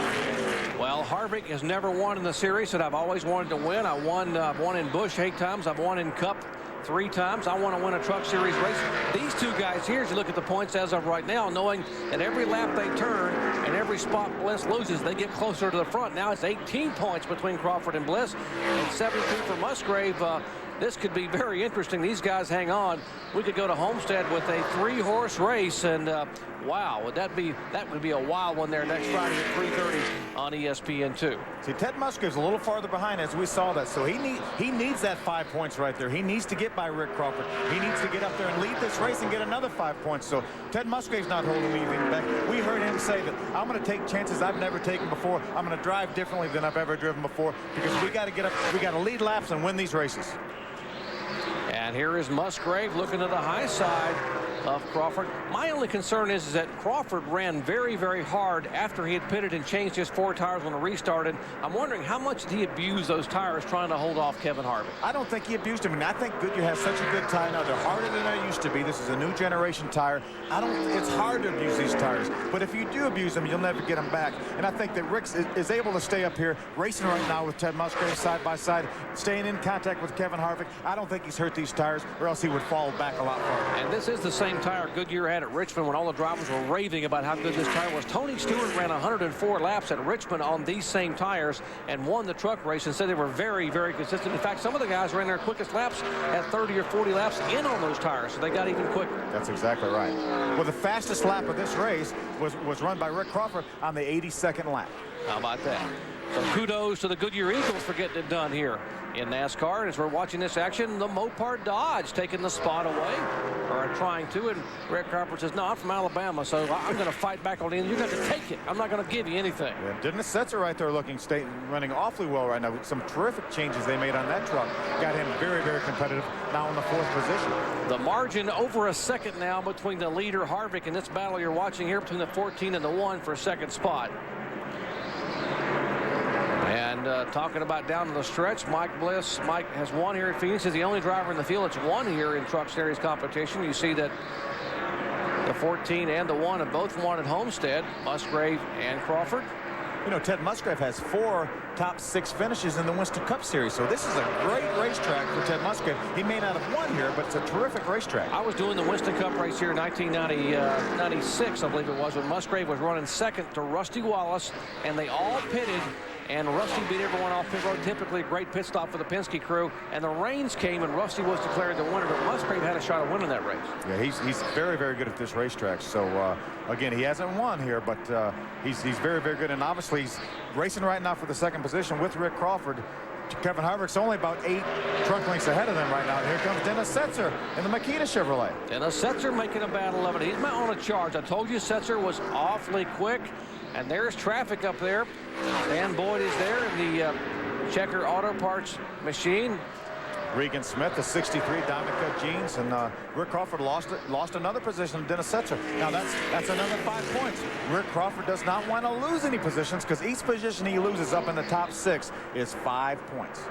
Well, Harvick has never won in the series, and I've always wanted to win. I've won in Busch 8 times. I've won in Cup 3 times. I want to win a Truck Series race. These 2 guys here, as you look at the points as of right now, knowing that every lap they turn and every spot Bliss loses, they get closer to the front. Now it's 18 points between Crawford and Bliss and 17 for Musgrave. This could be very interesting. These guys hang on. We could go to Homestead with a 3-horse race, and wow, that would be a wild one there next Friday at 3:30 on ESPN2. See, Ted Musgrave's a little farther behind as we saw that, so he needs that 5 points right there. He needs to get by Rick Crawford. He needs to get up there and lead this race and get another 5 points. So Ted Musgrave's not holding anything back. We heard him say that I'm going to take chances I've never taken before. I'm going to drive differently than I've ever driven before because we got to get up. We got to lead laps and win these races. And here is Musgrave looking to the high side of Crawford. My only concern is that Crawford ran very, very hard after he had pitted and changed his 4 tires when it restarted. I'm wondering how much did he abuse those tires trying to hold off Kevin Harvick? I don't think he abused them. I mean, I think Goodyear has such a good tire now. They're harder than they used to be. This is a new generation tire. It's hard to abuse these tires. But if you do abuse them, you'll never get them back. And I think that Rick is able to stay up here racing right now with Ted Musgrave side by side, staying in contact with Kevin Harvick. I don't think he's hurt these tires, or else he would fall back a lot farther. And this is the same tire Goodyear had at Richmond when all the drivers were raving about how good this tire was. Tony Stewart ran 104 laps at Richmond on these same tires and won the truck race and said they were very, very consistent. In fact, some of the guys ran their quickest laps at 30 or 40 laps in on those tires, so they got even quicker. That's exactly right. Well, the fastest lap of this race was run by Rick Crawford on the 82nd lap. How about that? So kudos to the Goodyear Eagles for getting it done here in NASCAR. And as we're watching this action, the Mopar Dodge taking the spot away, or trying to, and Rick Crawford says, no, I'm from Alabama, so I'm going to fight back on the end. You're going to take it. I'm not going to give you anything. Yeah, Dennis Setzer right there running awfully well right now. Some terrific changes they made on that truck. Got him very, very competitive now in the 4th position. The margin over a second now between the leader Harvick in this battle you're watching here between the 14 and the 1 for second spot. And talking about down to the stretch, Mike Bliss. Mike has won here at Phoenix. He's the only driver in the field that's won here in Truck Series competition. You see that the 14 and the 1 have both won at Homestead, Musgrave and Crawford. You know, Ted Musgrave has 4 top 6 finishes in the Winston Cup Series, so this is a great racetrack for Ted Musgrave. He may not have won here, but it's a terrific racetrack. I was doing the Winston Cup race here in 1996, I believe it was, when Musgrave was running second to Rusty Wallace, and they all pitted. And Rusty beat everyone off pit road. Typically a great pit stop for the Penske crew. And the rains came, and Rusty was declared the winner. But Musgrave had a shot at winning that race. Yeah, he's very, very good at this racetrack. So, again, he hasn't won here, but he's very, very good. And obviously, he's racing right now for the 2nd position with Rick Crawford. Kevin Harvick's only about 8 truck lengths ahead of them right now. Here comes Dennis Setzer in the Makita Chevrolet. Dennis Setzer making a battle of it. He's on a charge. I told you Setzer was awfully quick. And there's traffic up there. Dan Boyd is there in the Checker Auto Parts machine. Regan Smith, the 63 diamond cut jeans, and Rick Crawford lost another position to Dennis Setzer. Now that's another 5 points. Rick Crawford does not want to lose any positions because each position he loses up in the top 6 is 5 points.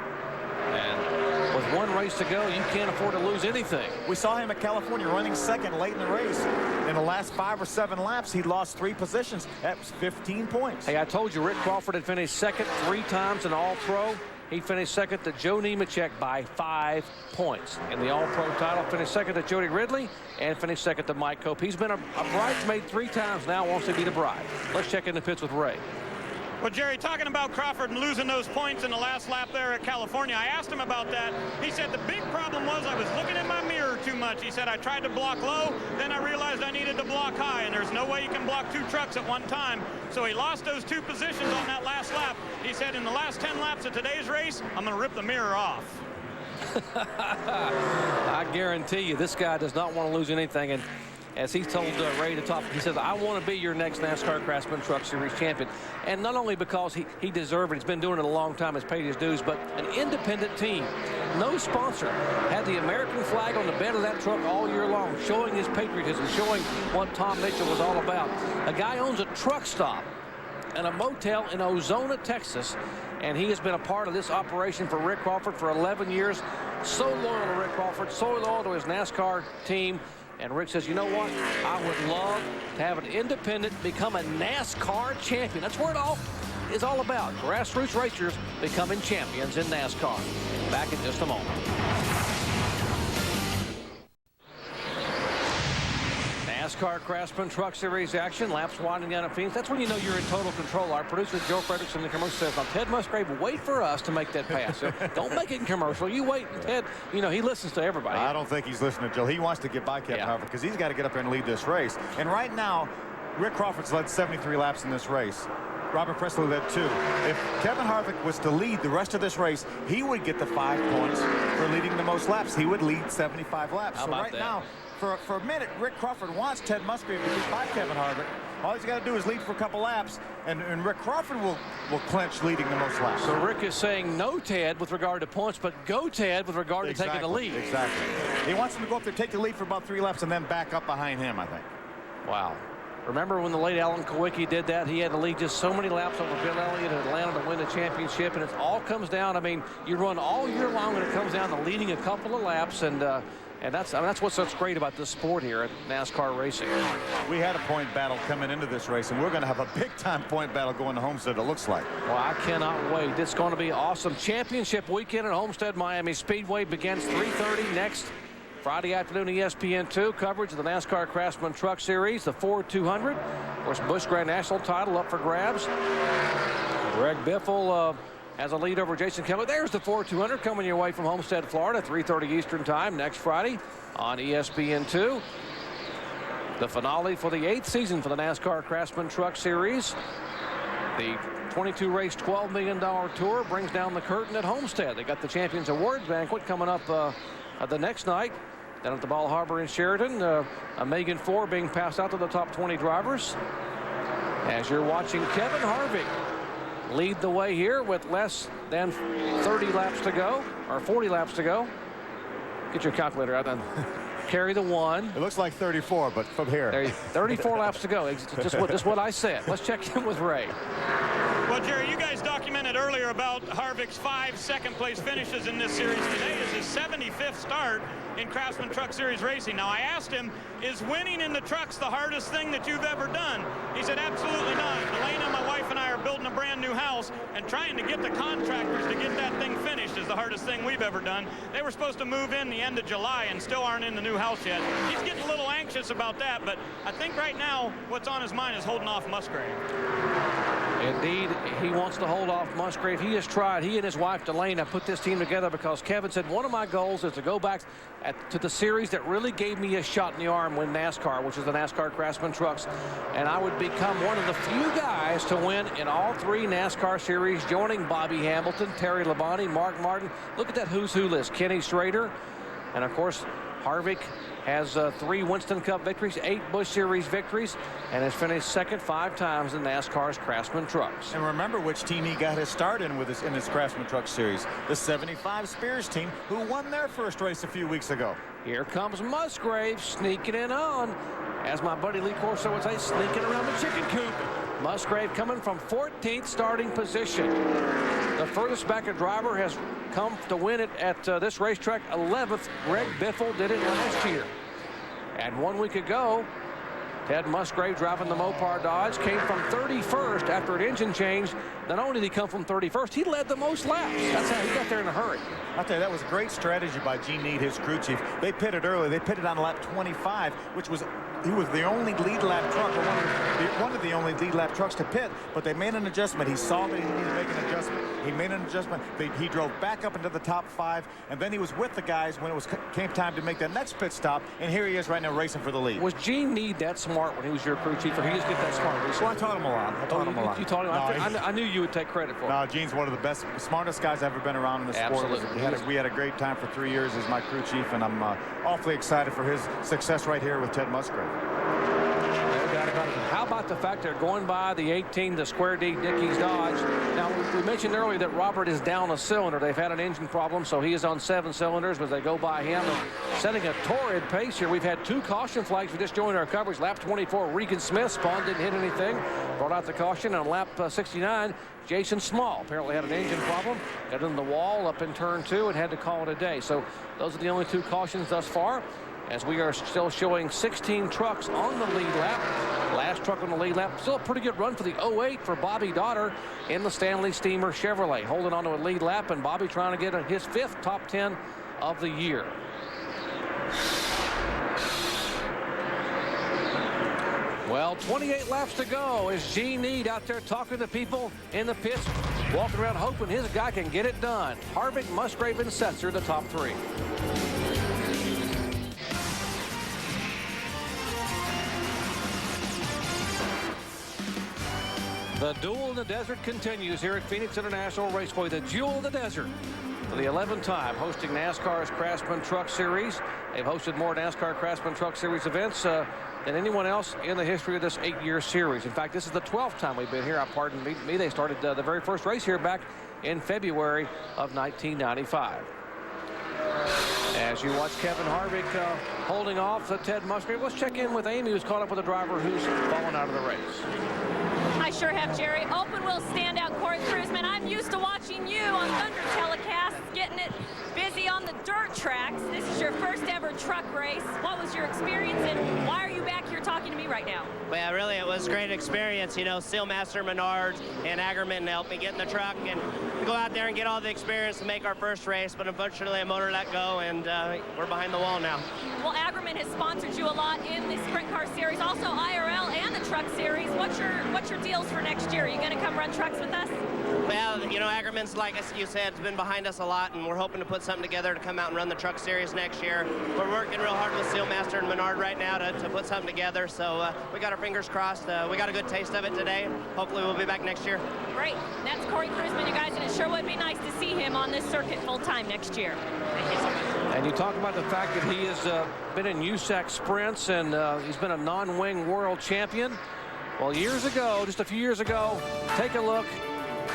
And with 1 race to go, you can't afford to lose anything. We saw him at California running second late in the race. In the last 5 or 7 laps, he lost 3 positions. That was 15 points. Hey, I told you Rick Crawford had finished second 3 times in All-Pro. He finished second to Joe Nemechek by 5 points. In the All-Pro title, finished second to Jody Ridley and finished second to Mike Cope. He's been a bridesmaid 3 times now, wants to be the bride. Let's check in the pits with Ray. Well, Jerry, talking about Crawford and losing those points in the last lap there at California, I asked him about that. He said the big problem was I was looking in my mirror too much. He said I tried to block low, then I realized I needed to block high, and there's no way you can block 2 trucks at one time. So he lost those 2 positions on that last lap. He said in the last 10 laps of today's race, I'm going to rip the mirror off. I guarantee you this guy does not want to lose anything. And as he told Ray to top, he says, I want to be your next NASCAR Craftsman Truck Series champion. And not only because he deserved it, he's been doing it a long time, has paid his dues, but an independent team, no sponsor, had the American flag on the bed of that truck all year long, showing his patriotism, showing what Tom Mitchell was all about. A guy owns a truck stop and a motel in Ozona, Texas, and he has been a part of this operation for Rick Crawford for 11 years. So loyal to Rick Crawford, so loyal to his NASCAR team. And Rick says, you know what? I would love to have an independent become a NASCAR champion. That's what it all is all about. Grassroots racers becoming champions in NASCAR. Back in just a moment. NASCAR Craftsman Truck Series action. Laps winding down at Phoenix. That's when you know you're in total control. Our producer, Joe Fredericks, in the commercial says, now, Ted Musgrave, wait for us to make that pass. So don't make it in commercial. You wait. Ted, you know, he listens to everybody. I don't think he's listening, Joe. He wants to get by Kevin Harvick because he's got to get up there and lead this race. And right now, Rick Crawford's led 73 laps in this race. Robert Presley led 2. If Kevin Harvick was to lead the rest of this race, he would get the 5 points for leading the most laps. He would lead 75 laps. So right now, for a minute, Rick Crawford wants Ted Musgrave to get by Kevin Harvick. All he's got to do is lead for a couple laps, and Rick Crawford will clinch leading the most laps. So Rick is saying no Ted with regard to points, but go Ted with regard to taking the lead. Exactly. He wants him to go up there, take the lead for about 3 laps, and then back up behind him, I think. Wow. Remember when the late Alan Kowicki did that? He had to lead just so many laps over Bill Elliott in Atlanta to win the championship, and it all comes down, I mean, you run all year long, and it comes down to leading a couple of laps, and that's what's so great about this sport here at NASCAR racing. We had a point battle coming into this race, and we're going to have a big-time point battle going to Homestead, it looks like. Well, I cannot wait. It's going to be awesome. Championship weekend at Homestead Miami Speedway begins 3:30 next Friday afternoon. ESPN2 coverage of the NASCAR Craftsman Truck Series, the Ford 200. Of course, Busch Grand National title up for grabs. Greg Biffle has a lead over Jason Kelly. There's the Ford 200 coming your way from Homestead, Florida, 3:30 Eastern Time next Friday on ESPN2. The finale for the 8th season for the NASCAR Craftsman Truck Series. The 22-race, $12 million tour brings down the curtain at Homestead. They got the Champions Awards banquet coming up the next night down at the Ball Harbor in Sheridan. A Megan 4 being passed out to the top 20 drivers. As you're watching Kevin Harvick lead the way here with less than 30 laps to go, or 40 laps to go. Get your calculator out then. Carry the 1. It looks like 34, but from here. There 34 laps to go. Just what I said. Let's check in with Ray. Well, Jerry, you guys documented earlier about Harvick's 5 second-place finishes in this series. Today is his 75th start in Craftsman Truck Series racing. Now, I asked him, is winning in the trucks the hardest thing that you've ever done? He said, absolutely not. Elena, my wife, and I are building a brand new house, and trying to get the contractors to get that thing finished is the hardest thing we've ever done. They were supposed to move in the end of July and still aren't in the new house yet. He's getting a little anxious about that, but I think right now what's on his mind is holding off Musgrave. Indeed, he wants to hold off Musgrave. He has tried. He and his wife, Delana, put this team together because Kevin said, one of my goals is to go back to the series that really gave me a shot in the arm when NASCAR, which is the NASCAR Craftsman Trucks, and I would become one of the few guys to win in all 3 NASCAR series, joining Bobby Hamilton, Terry Labonte, Mark Martin. Look at that who's who list. Kenny Schrader, and of course, Harvick has 3 Winston Cup victories, 8 Busch Series victories, and has finished second 5 times in NASCAR's Craftsman Trucks. And remember which team he got his start in with in his Craftsman Truck Series, the 75 Spears team, who won their first race a few weeks ago. Here comes Musgrave sneaking in on, as my buddy Lee Corso would say, sneaking around the chicken coop. Musgrave coming from 14th starting position. The furthest back a driver has come to win it at this racetrack, 11th. Greg Biffle did it last year. And 1 week ago, Ted Musgrave driving the Mopar Dodge came from 31st after an engine change. Not only did he come from 31st, he led the most laps. That's how he got there in a hurry. I'll tell you, that was a great strategy by Gene Need, his crew chief. They pitted early. They pitted on lap 25, which was he was the only lead lap truck, or one of the only lead lap trucks to pit, but they made an adjustment. He saw that he needed to make an adjustment. He made an adjustment. He drove back up into the top 5, and then he was with the guys when it came time to make that next pit stop, and here he is right now racing for the lead. Was Gene Need that smart when he was your crew chief, or he just get that smart recently? Well, I taught him a lot. You taught him? No, I knew you would take credit for it. No, Gene's one of the best, smartest guys I've ever been around in the sport. Absolutely. We had a great time for 3 years as my crew chief, and I'm awfully excited for his success right here with Ted Musgrave. How about the fact they're going by the 18, the Square D Dickies Dodge? Now, we mentioned earlier that Robert is down a cylinder. They've had an engine problem, so he is on 7 cylinders, but they go by him. And setting a torrid pace here. We've had 2 caution flags. We just joined our coverage. Lap 24, Regan Smith. Spawn didn't hit anything. Brought out the caution. On lap 69, Jason Small apparently had an engine problem. Got in the wall up in turn 2 and had to call it a day. So those are the only 2 cautions thus far, as we are still showing 16 trucks on the lead lap. Last truck on the lead lap. Still a pretty good run for the 08 for Bobby Dotter in the Stanley Steamer Chevrolet. Holding on to a lead lap, and Bobby trying to get his 5th top 10 of the year. Well, 28 laps to go as Gene Need out there talking to people in the pits, walking around hoping his guy can get it done. Harvick, Musgrave, and Setzer, the top 3. The duel in the desert continues here at Phoenix International Raceway. The jewel of the desert for the 11th time hosting NASCAR's Craftsman Truck Series. They've hosted more NASCAR Craftsman Truck Series events than anyone else in the history of this 8-year series. In fact, this is the 12th time we've been here. Pardon me. They started the very first race here back in February of 1995. As you watch Kevin Harvick holding off Ted Musgrave, let's check in with Amy, who's caught up with a driver who's fallen out of the race. I sure have, Jerry. Open wheel standout Corey Cruzman. I'm used to watching you on Thunder telecasts, getting it busy on the dirt tracks. This is your first ever truck race. What was your experience, and why are you back here talking to me right now? Well, really, it was a great experience. You know, Steelmaster, Menards, and Ackerman helped me get in the truck and go out there and get all the experience to make our first race, but unfortunately, a motor let go, and we're behind the wall now. Well, Ackerman has sponsored you a lot in the Sprint Car Series, also IRL and the Truck Series. What's your deals for next year? Are you going to come run trucks with us? Well, you know, Ackerman's, like you said, has been behind us a lot, and we're hoping to put something together to come out and run the Truck Series next year. We're working real hard with Steelmaster and Menard right now to put something together, so we got our fingers crossed. We got a good taste of it today. Hopefully we'll be back next year. Great. That's Corey Cruzman, you guys, and it sure would be nice to see him on this circuit full-time next year. Thank you so much. And you talk about the fact that he has been in USAC sprints, and he's been a non-wing world champion. Well, just a few years ago, take a look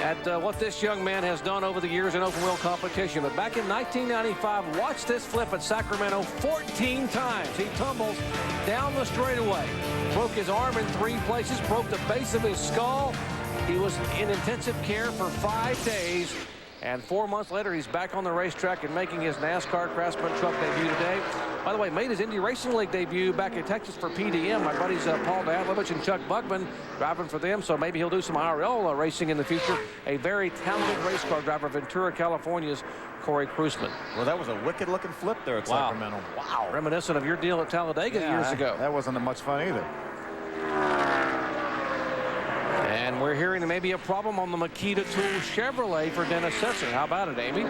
at what this young man has done over the years in open wheel competition. But back in 1995, watch this flip at Sacramento 14 times. He tumbles down the straightaway, broke his arm in 3 places, broke the base of his skull. He was in intensive care for 5 days. And 4 months later, he's back on the racetrack and making his NASCAR Craftsman Truck debut today. By the way, made his Indy Racing League debut back in Texas for PDM. My buddies Paul Dadlovich and Chuck Bugman driving for them, so maybe he'll do some IRL racing in the future. A very talented race car driver, Ventura, California's Corey Cruzman. Well, that was a wicked-looking flip there at Sacramento. Wow. Reminiscent of your deal at Talladega years ago. That wasn't much fun either. And we're hearing there may be a problem on the Makita Tool Chevrolet for Dennis Setzer. How about it, Amy?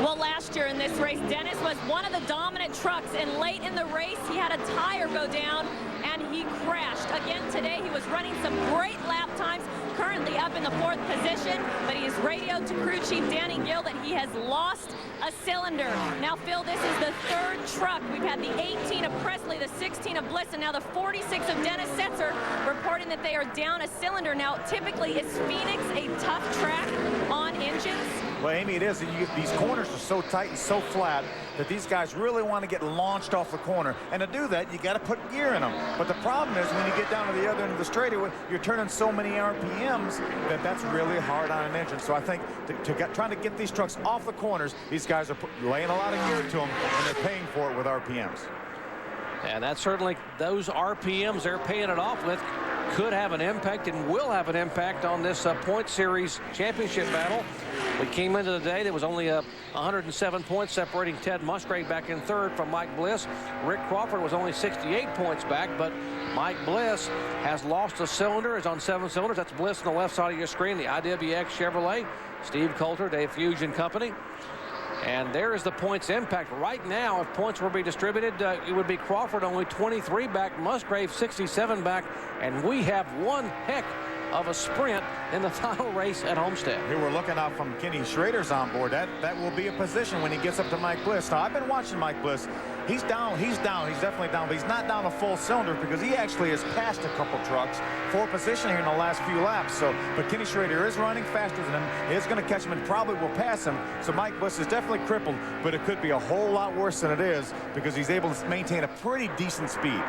Well, last year in this race, Dennis was one of the dominant trucks, and late in the race, he had a tire go down, and he crashed. Again today, he was running some great lap times, currently up in the 4th position, but he has radioed to crew chief Danny Gill that he has lost a cylinder. Now, Phil, this is the 3rd truck. We've had the 18 of Presley, the 16 of Bliss, and now the 46 of Dennis Setzer reporting that they are down a cylinder. Now, typically, is Phoenix a tough track on engines? Well, Amy, it is. These corners are so tight and so flat that these guys really want to get launched off the corner. And to do that, you got to put gear in them. But the problem is when you get down to the other end of the straightaway, you're turning so many RPMs that's really hard on an engine. So I think trying to get these trucks off the corners, these guys are laying a lot of gear to them, and they're paying for it with RPMs. And that's certainly those RPMs they're paying it off with could have an impact and will have an impact on this point series championship battle. We came into the day, there was only 107 points separating Ted Musgrave back in third from Mike Bliss. Rick Crawford was only 68 points back, but Mike Bliss has lost a cylinder, is on 7 cylinders. That's Bliss on the left side of your screen, the IWX Chevrolet, Steve Coulter, Dave Fusion Company. And there is the points impact. Right now, if points were to be distributed, it would be Crawford only 23 back, Musgrave 67 back, and we have one heck of a sprint in the final race at Homestead. Here we're looking out from Kenny Schrader's on board. That will be a position when he gets up to Mike Bliss. Now, I've been watching Mike Bliss. He's down, he's definitely down, but he's not down a full cylinder because he actually has passed a couple trucks for position here in the last few laps. So, but Kenny Schrader is running faster than him, is going to catch him and probably will pass him. So Mike Bliss is definitely crippled, but it could be a whole lot worse than it is because he's able to maintain a pretty decent speed.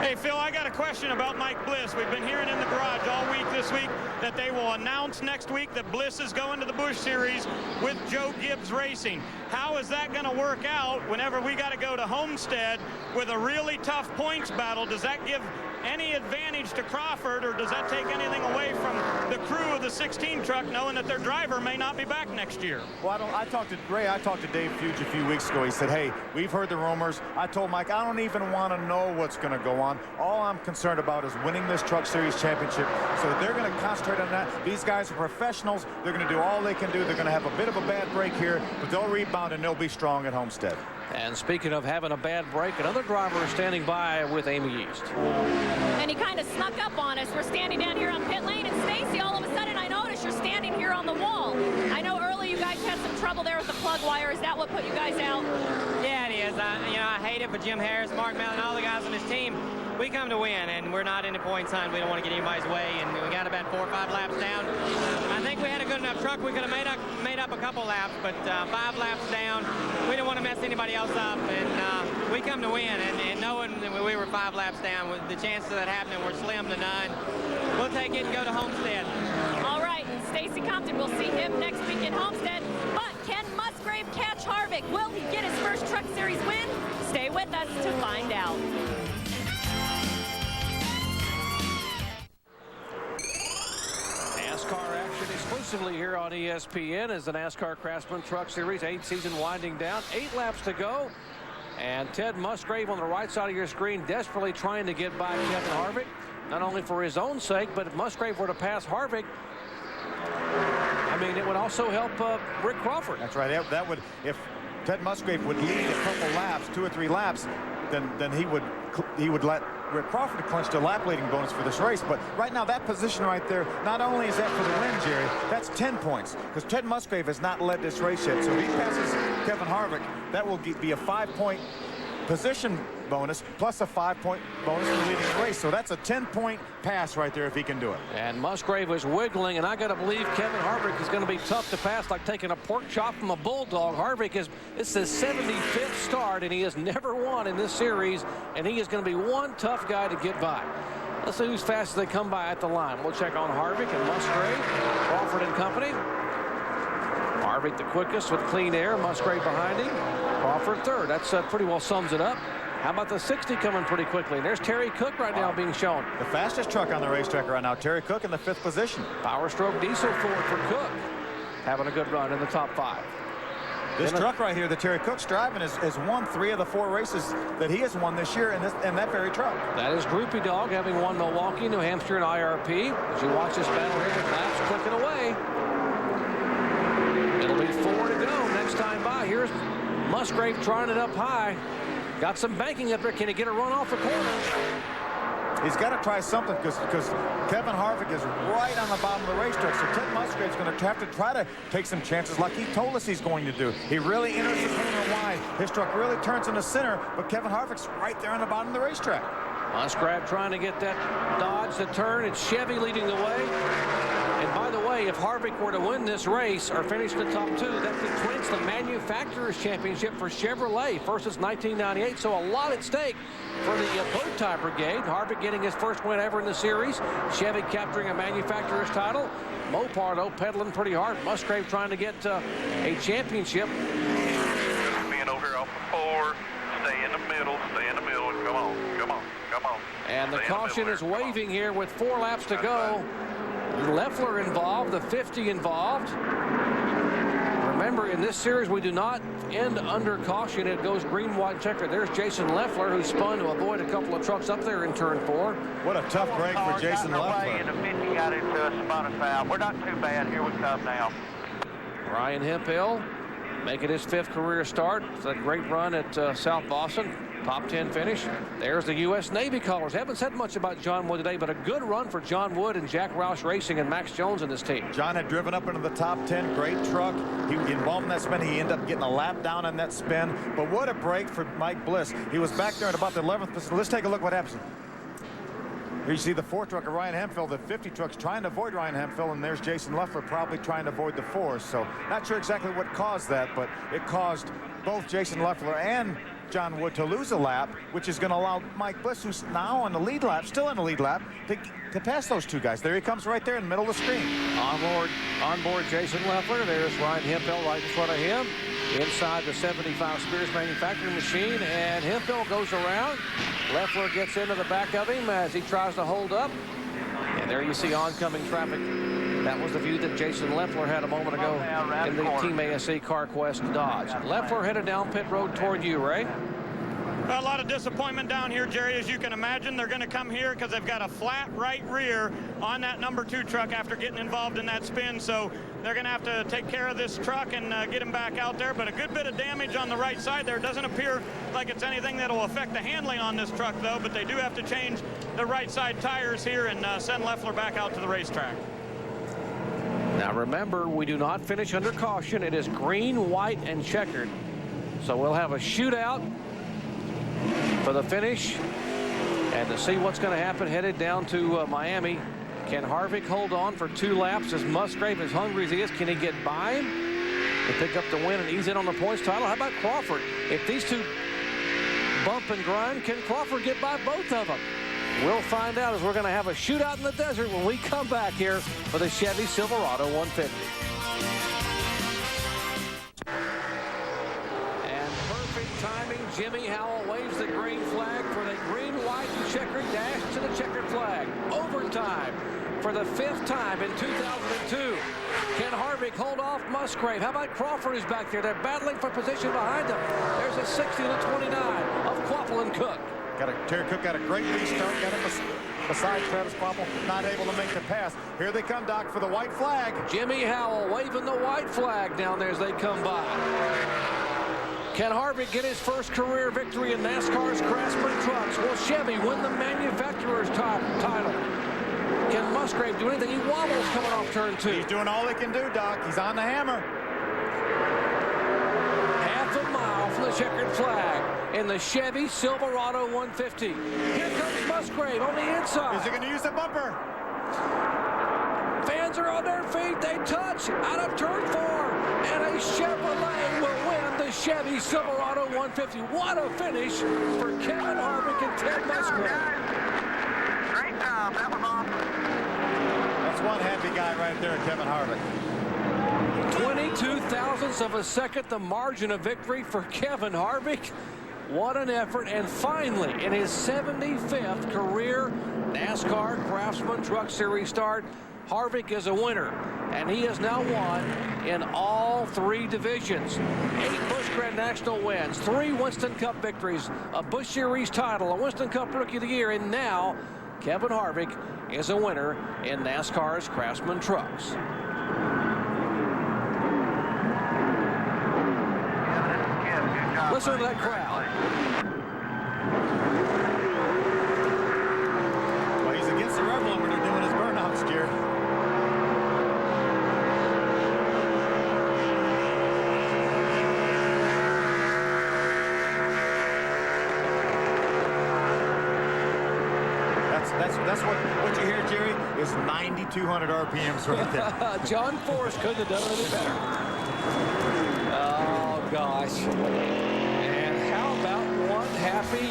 Hey, Phil, I got a question about Mike Bliss. We've been hearing in the garage all week this week that they will announce next week that Bliss is going to the Busch Series with Joe Gibbs Racing. How is that going to work out whenever we got to go to Homestead with a really tough points battle? Does that give any advantage to Crawford, or does that take anything away from the crew of the 16 truck knowing that their driver may not be back next year? Well, I talked to Dave Fuge a few weeks ago. He said, hey, we've heard the rumors. I told Mike, I don't even want to know what's going to go on. All I'm concerned about is winning this Truck Series championship. So they're going to concentrate on that. These guys are professionals. They're going to do all they can do. They're going to have a bit of a bad break here, but they'll rebound and they'll be strong at Homestead. And speaking of having a bad break, another driver is standing by with Amy East. And he kind of snuck up on us. We're standing down here on pit lane, and Stacy, all of a sudden, I noticed you're standing here on the wall. I know earlier you guys had some trouble there with the plug wire. Is that what put you guys out? Yeah, it is. I hate it for Jim Harris, Mark Mellon, all the guys on this team. We come to win, and we're not in the points hunt. We don't want to get anybody's way, and we got about 4 or 5 laps down. I think we had a good enough truck. We could have made up a couple laps, but 5 laps down, we didn't want to mess anybody else up, and we come to win. And knowing that we were 5 laps down, the chances of that happening were slim to none. We'll take it and go to Homestead. All right, and Stacy Compton, we'll see him next week in Homestead. But can Musgrave catch Harvick? Will he get his first Truck Series win? Stay with us to find out. NASCAR action exclusively here on ESPN as the NASCAR Craftsman Truck Series 8th season winding down. 8 laps to go. And Ted Musgrave on the right side of your screen desperately trying to get by Kevin Harvick. Not only for his own sake, but if Musgrave were to pass Harvick, I mean, it would also help Rick Crawford. That's right. That would, if Ted Musgrave would lead a couple laps, 2 or 3 laps, then he would let Rick Crawford clinch the lap leading bonus for this race. But right now, that position right there, not only is that for the win, Jerry, that's 10 points because Ted Musgrave has not led this race yet. So if he passes Kevin Harvick, that will be a 5-point position bonus plus a 5-point bonus for leading the race. So that's a 10-point pass right there if he can do it. And Musgrave was wiggling, and I got to believe Kevin Harvick is going to be tough to pass, like taking a pork chop from a bulldog. Harvick it's his 75th start, and he has never won in this series, and he is going to be one tough guy to get by. Let's see who's fast as they come by at the line. We'll check on Harvick and Musgrave, Crawford and company. Harvick the quickest with clean air, Musgrave behind him. Crawford third. That's pretty well sums it up. How about the 60 coming pretty quickly? And there's Terry Cook right now being shown. The fastest truck on the racetrack right now, Terry Cook in the 5th position. Power stroke diesel forward for Cook. Having a good run in the top 5. This truck right here that Terry Cook's driving has won 3 of the 4 races that he has won this year in that very truck. That is Groupie Dog, having won Milwaukee, New Hampshire, and IRP. As you watch this battle here, the laps clicking away. It'll be 4 to go next time by. Here's Musgrave trying it up high. Got some banking up there. Can he get a run off the corner? He's got to try something because Kevin Harvick is right on the bottom of the racetrack. So Ted Musgrave's going to have to try to take some chances like he told us he's going to do. He really enters the corner wide. His truck really turns in the center, but Kevin Harvick's right there on the bottom of the racetrack. Musgrave trying to get that Dodge to turn. It's Chevy leading the way. And by the way, if Harvick were to win this race or finish in the top 2, that could clinch the Manufacturers Championship for Chevrolet. First since 1998, so a lot at stake for the bow tie brigade. Harvick getting his first win ever in the series. Chevy capturing a Manufacturers title. Mopar, though, pedaling pretty hard. Musgrave trying to get a championship. Being over here off the 4, stay in the middle. middle, stay in the middle, and come on, come on, come on. And the caution is waving here with 4 laps to go. Leffler involved, the 50 involved. Remember, in this series, we do not end under caution. It goes green, white, checker. There's Jason Leffler, who spun to avoid a couple of trucks up there in turn 4. What a tough break for Jason Leffler. And the 50 got into a spot of foul. We're not too bad. Here we come now. Ryan Hemphill making his 5th career start. It's a great run at South Boston. Top 10 finish. There's the U.S. Navy colors. Haven't said much about John Wood today, but a good run for John Wood and Jack Roush Racing and Max Jones in this team. John had driven up into the top 10. Great truck. He was involved in that spin. He ended up getting a lap down on that spin. But what a break for Mike Bliss. He was back there at about the 11th position. Let's take a look what happens. Here you see the 4 truck of Ryan Hemphill. The 50 truck's trying to avoid Ryan Hemphill, and there's Jason Leffler probably trying to avoid the 4. So not sure exactly what caused that, but it caused both Jason Leffler and John Wood to lose a lap, which is going to allow Mike Bliss, who's now on the lead lap, still in the lead lap, to pass those 2 guys. There he comes right there in the middle of the screen. On board Jason Leffler. There's Ryan Hemphill right in front of him. Inside the 75 Spears manufacturing machine, and Hemphill goes around. Leffler gets into the back of him as he tries to hold up. And there you see oncoming traffic. That was the view that Jason Leffler had a moment ago in the Team ASC CarQuest Dodge. Leffler headed down pit road toward you, Ray. A lot of disappointment down here, Jerry, as you can imagine. They're going to come here because they've got a flat right rear on that number 2 truck after getting involved in that spin. So they're going to have to take care of this truck and get him back out there. But a good bit of damage on the right side there. Doesn't appear like it's anything that will affect the handling on this truck, though. But they do have to change the right side tires here and send Leffler back out to the racetrack. Now remember, we do not finish under caution. It is green, white, and checkered. So we'll have a shootout for the finish. And to see what's going to happen, headed down to Miami. Can Harvick hold on for 2 laps as Musgrave, as hungry as he is? Can he get by him to pick up the win and ease in on the points title? How about Crawford? If these 2 bump and grind, can Crawford get by both of them? We'll find out as we're going to have a shootout in the desert when we come back here for the Chevy Silverado 150. And perfect timing. Jimmy Howell waves the green flag for the green, white, and checkered dash to the checkered flag. Overtime for the 5th time in 2002. Can Harvick hold off Musgrave? How about Crawford who's back there? They're battling for position behind them. There's a 60-29 of Quapple and Cook. Terry Cook got a great restart, got him beside Travis Quapple, not able to make the pass. Here they come, Doc, for the white flag. Jimmy Howell waving the white flag down there as they come by. Can Harvick get his first career victory in NASCAR's Craftsman Trucks? Will Chevy win the manufacturer's title? Can Musgrave do anything? He wobbles coming off turn 2. He's doing all he can do, Doc. He's on the hammer. Half a mile from the checkered flag in the Chevy Silverado 150. Here comes Musgrave on the inside. Is he going to use the bumper? Fans are on their feet. They touch out of turn 4. And a Chevrolet will win the Chevy Silverado 150. What a finish for Kevin Harvick and Ted Musgrave. Great job. That was awesome. That's one happy guy right there, Kevin Harvick. 22 thousandths of a second, the margin of victory for Kevin Harvick. What an effort. And finally, in his 75th career NASCAR Craftsman Truck Series start, Harvick is a winner. And he has now won in all 3 divisions. 8 Busch Grand National wins, 3 Winston Cup victories, a Busch Series title, a Winston Cup Rookie of the Year, and now Kevin Harvick is a winner in NASCAR's Craftsman Trucks. Listen to that crowd. Well, he's against the rebel when they're doing his burnouts, Jerry. That's what you hear, Jerry, is 9,200 RPMs right there. John Force couldn't have done any better. Oh, gosh. And how about one happy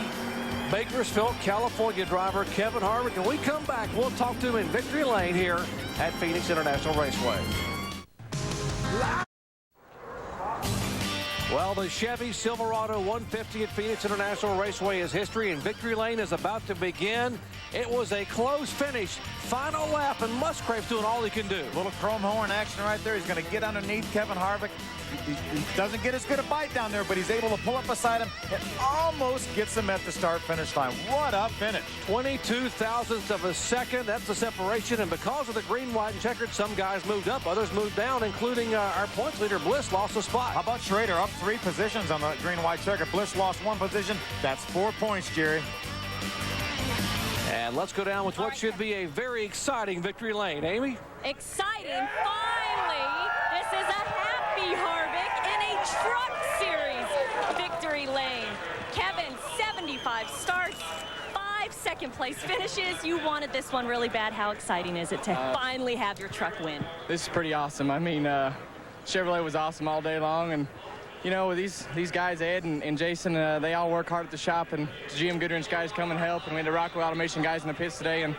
Bakersfield, California driver, Kevin Harvick? When we come back, we'll talk to him in Victory Lane here at Phoenix International Raceway. Well, the Chevy Silverado 150 at Phoenix International Raceway is history, and victory lane is about to begin. It was a close finish. Final lap, and Musgrave's doing all he can do. Little chrome horn action right there. He's going to get underneath Kevin Harvick. He doesn't get as good a bite down there, but he's able to pull up beside him and almost gets him at the start-finish line. What a finish. 22 thousandths of a second. That's the separation, and because of the green, white, and checkered, some guys moved up, others moved down, including our points leader, Bliss, lost a spot. How about Schrader up 3 positions on the green, white, checkered? Bliss lost 1 position. That's 4 points, Jerry. And let's go down with what should be a very exciting victory lane. Amy? Exciting. Finally, this is a happy Harvick in a Truck Series victory lane. Kevin, 75 starts, 5 second-place finishes. You wanted this one really bad. How exciting is it to finally have your truck win? This is pretty awesome. I mean, Chevrolet was awesome all day long, and you know, these guys, Ed and Jason, they all work hard at the shop, and the GM Goodwrench guys come and help, and we had the Rockwell Automation guys in the pits today, and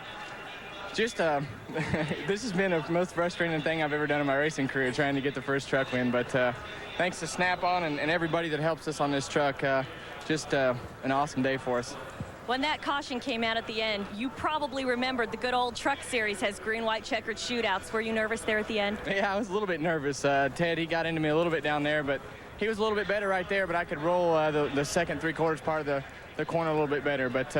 just this has been the most frustrating thing I've ever done in my racing career, trying to get the first truck win. But thanks to Snap-on and everybody that helps us on this truck, just an awesome day for us. When that caution came out at the end, you probably remembered the good old Truck Series has green, white, checkered shootouts. Were you nervous there at the end? Yeah, I was a little bit nervous. Ted, he got into me a little bit down there, but he was a little bit better right there, but I could roll the second 3/4 part of the corner a little bit better. But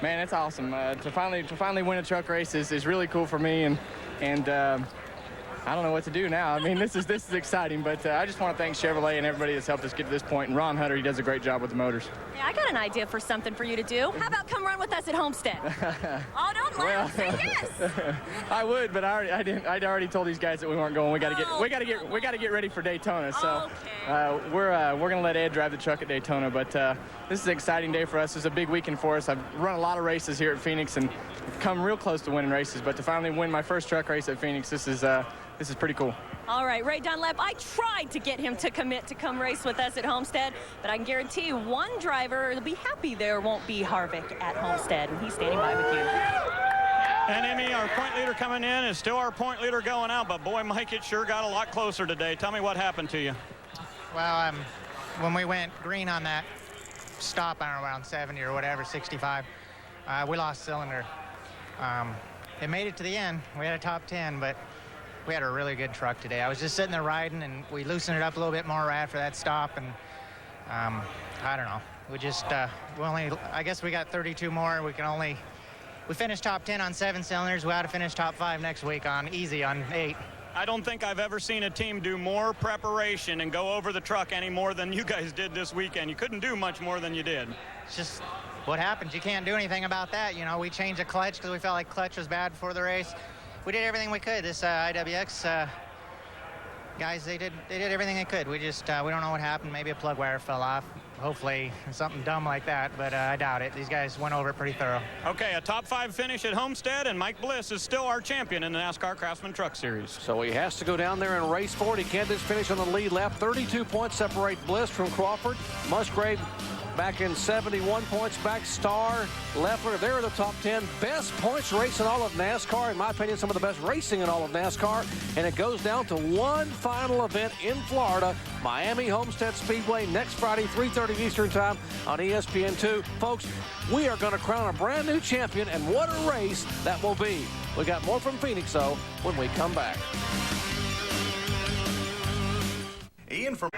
man, it's awesome. To finally win a truck race is really cool for me, and I don't know what to do now. I mean, this is exciting, but I just want to thank Chevrolet and everybody that's helped us get to this point. And Ron Hunter, he does a great job with the motors. Yeah, I got an idea for something for you to do. How about come run with us at Homestead? Oh, don't laugh. Say yes. I would, but I'd already told these guys that we weren't going. We got to get ready for Daytona. So we're gonna let Ed drive the truck at Daytona. But this is an exciting day for us. It's a big weekend for us. I've run a lot of races here at Phoenix and come real close to winning races. But to finally win my first truck race at Phoenix, this is pretty cool. All right, Ray Dunlap, I tried to get him to commit to come race with us at Homestead, but I can guarantee you one driver will be happy there won't be Harvick at Homestead, and he's standing by with you. And Emmy, our point leader coming in is still our point leader going out, but boy, Mike, it sure got a lot closer today. Tell me what happened to you. Well, when we went green on that stop, I don't know, around 70 or whatever, 65, we lost cylinder. It made it to the end. We had a top 10, but we had a really good truck today. I was just sitting there riding, and we loosened it up a little bit more right after that stop, and I don't know. We just, I guess we got 32 more. We finished top 10 on 7 cylinders. We ought to finish top 5 next week on 8. I don't think I've ever seen a team do more preparation and go over the truck any more than you guys did this weekend. You couldn't do much more than you did. It's just what happens. You can't do anything about that. You know, we changed the clutch because we felt like clutch was bad before the race. We did everything we could. This IWX guys, they did everything they could. We just we don't know what happened. Maybe a plug wire fell off. Hopefully something dumb like that, but I doubt it. These guys went over it pretty thorough. Okay, a top 5 finish at Homestead, and Mike Bliss is still our champion in the NASCAR Craftsman Truck Series. So he has to go down there and race for it. He can't just finish on the lead lap. 32 points separate Bliss from Crawford. Musgrave back in 71 points back. Starr, Leffler, they're in the top 10. Best points race in all of NASCAR. In my opinion, some of the best racing in all of NASCAR. And it goes down to one final event in Florida, Miami Homestead Speedway, next Friday, 3:30 Eastern Time on ESPN2. Folks, we are going to crown a brand new champion, and what a race that will be. We got more from Phoenix, though, when we come back. Ian from...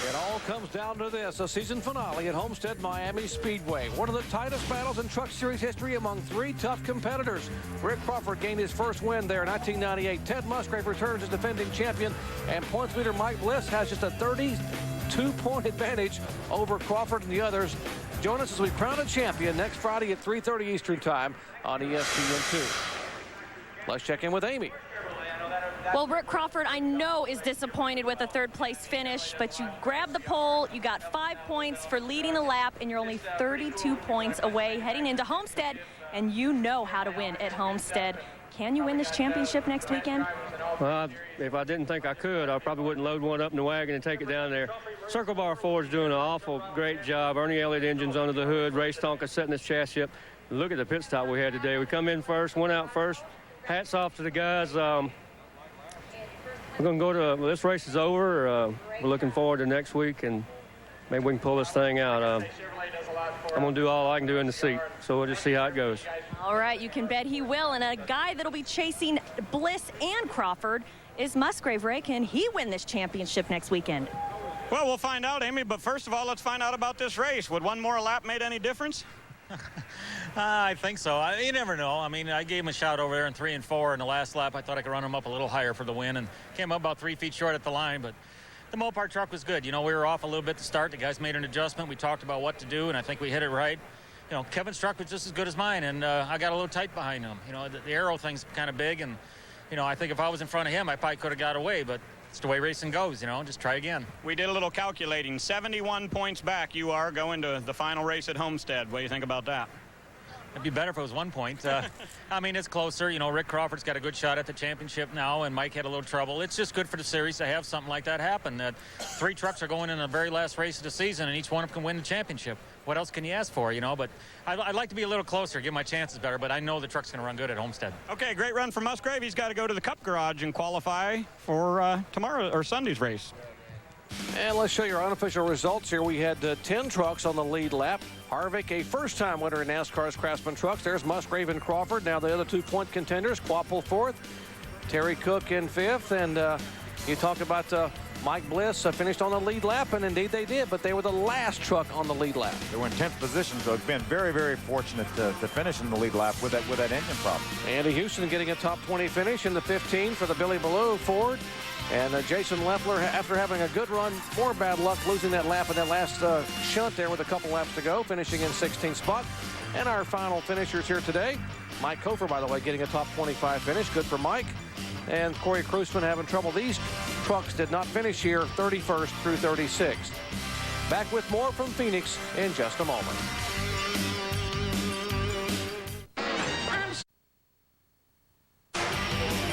It all comes down to this, a season finale at Homestead Miami Speedway. One of the tightest battles in Truck Series history among 3 tough competitors. Rick Crawford gained his first win there in 1998. Ted Musgrave returns as defending champion, and points leader Mike Bliss has just a 32-point advantage over Crawford and the others. Join us as we crown a champion next Friday at 3:30 Eastern Time on ESPN2. Let's check in with Amy. Well, Rick Crawford, I know, is disappointed with a 3rd-place finish, but you grabbed the pole, you got 5 points for leading a lap, and you're only 32 points away heading into Homestead, and you know how to win at Homestead. Can you win this championship next weekend? Well, if I didn't think I could, I probably wouldn't load one up in the wagon and take it down there. Circle Bar Ford's doing an awful great job. Ernie Elliott engines under the hood. Ray Stonka setting his chassis up. Look at the pit stop we had today. We come in first, went out first. Hats off to the guys. We're going to go to, well, this race is over. We're looking forward to next week, and maybe we can pull this thing out. I'm going to do all I can do in the seat, so we'll just see how it goes. All right, you can bet he will. And a guy that'll be chasing Bliss and Crawford is Musgrave. Ray, can he win this championship next weekend? Well, we'll find out, Amy, but first of all, let's find out about this race. Would one more lap made any difference? I think so. You never know. I mean, I gave him a shot over there in 3 and 4 in the last lap. I thought I could run him up a little higher for the win, and came up about 3 feet short at the line, but the Mopar truck was good. You know, we were off a little bit to start. The guys made an adjustment. We talked about what to do, and I think we hit it right. You know, Kevin's truck was just as good as mine, and I got a little tight behind him. You know, the aero thing's kind of big, and, you know, I think if I was in front of him, I probably could have got away, but it's the way racing goes, you know, just try again. We did a little calculating. 71 points back you are going to the final race at Homestead. What do you think about that? It'd be better if it was 1 point. I mean, it's closer. You know, Rick Crawford's got a good shot at the championship now, and Mike had a little trouble. It's just good for the series to have something like that happen. 3 trucks are going in the very last race of the season, and each one of them can win the championship. What else can you ask for, you know? But I'd like to be a little closer, give my chances better, but I know the truck's going to run good at Homestead. Okay, great run for Musgrave. He's got to go to the Cup Garage and qualify for tomorrow or Sunday's race. And let's show you our unofficial results here. We had 10 trucks on the lead lap. Harvick, a first-time winner in NASCAR's Craftsman Trucks. There's Musgrave and Crawford. Now the other 2-point contenders, Quapple 4th, Terry Cook in 5th. And you talked about Mike Bliss finished on the lead lap, and indeed they did, but they were the last truck on the lead lap. They were in 10th position, so it's been very, very fortunate to finish in the lead lap with that engine problem. Andy Houston getting a top 20 finish in the 15 for the Billy Ballou Ford. And Jason Leffler, after having a good run, more bad luck losing that lap in that last shunt there with a couple laps to go, finishing in 16th spot. And our final finishers here today, Mike Kofer, by the way, getting a top 25 finish. Good for Mike. And Corey Kruisman having trouble. These trucks did not finish here 31st through 36th. Back with more from Phoenix in just a moment.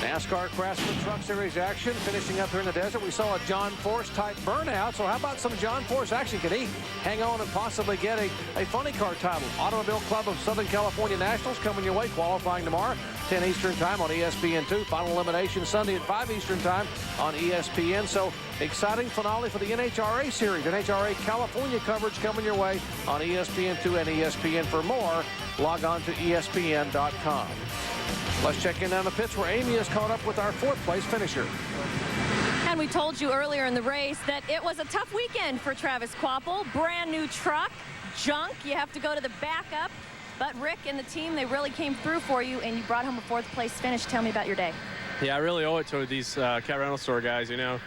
NASCAR Craftsman Truck Series action finishing up here in the desert. We saw a John Force type burnout. So how about some John Force action? Can he hang on and possibly get a funny car title? Automobile Club of Southern California Nationals coming your way, qualifying tomorrow, 10 Eastern time on ESPN2. Final elimination Sunday at 5 Eastern time on ESPN. So exciting finale for the NHRA series. NHRA California coverage coming your way on ESPN2 and ESPN. For more, log on to ESPN.com. Let's check in down the pits where Amy is caught up with our 4th place finisher. And we told you earlier in the race that it was a tough weekend for Travis Quapple. Brand new truck, junk. You have to go to the backup. But Rick and the team, they really came through for you, and you brought home a 4th place finish. Tell me about your day. Yeah, I really owe it to these Cat Rental Store guys, you know.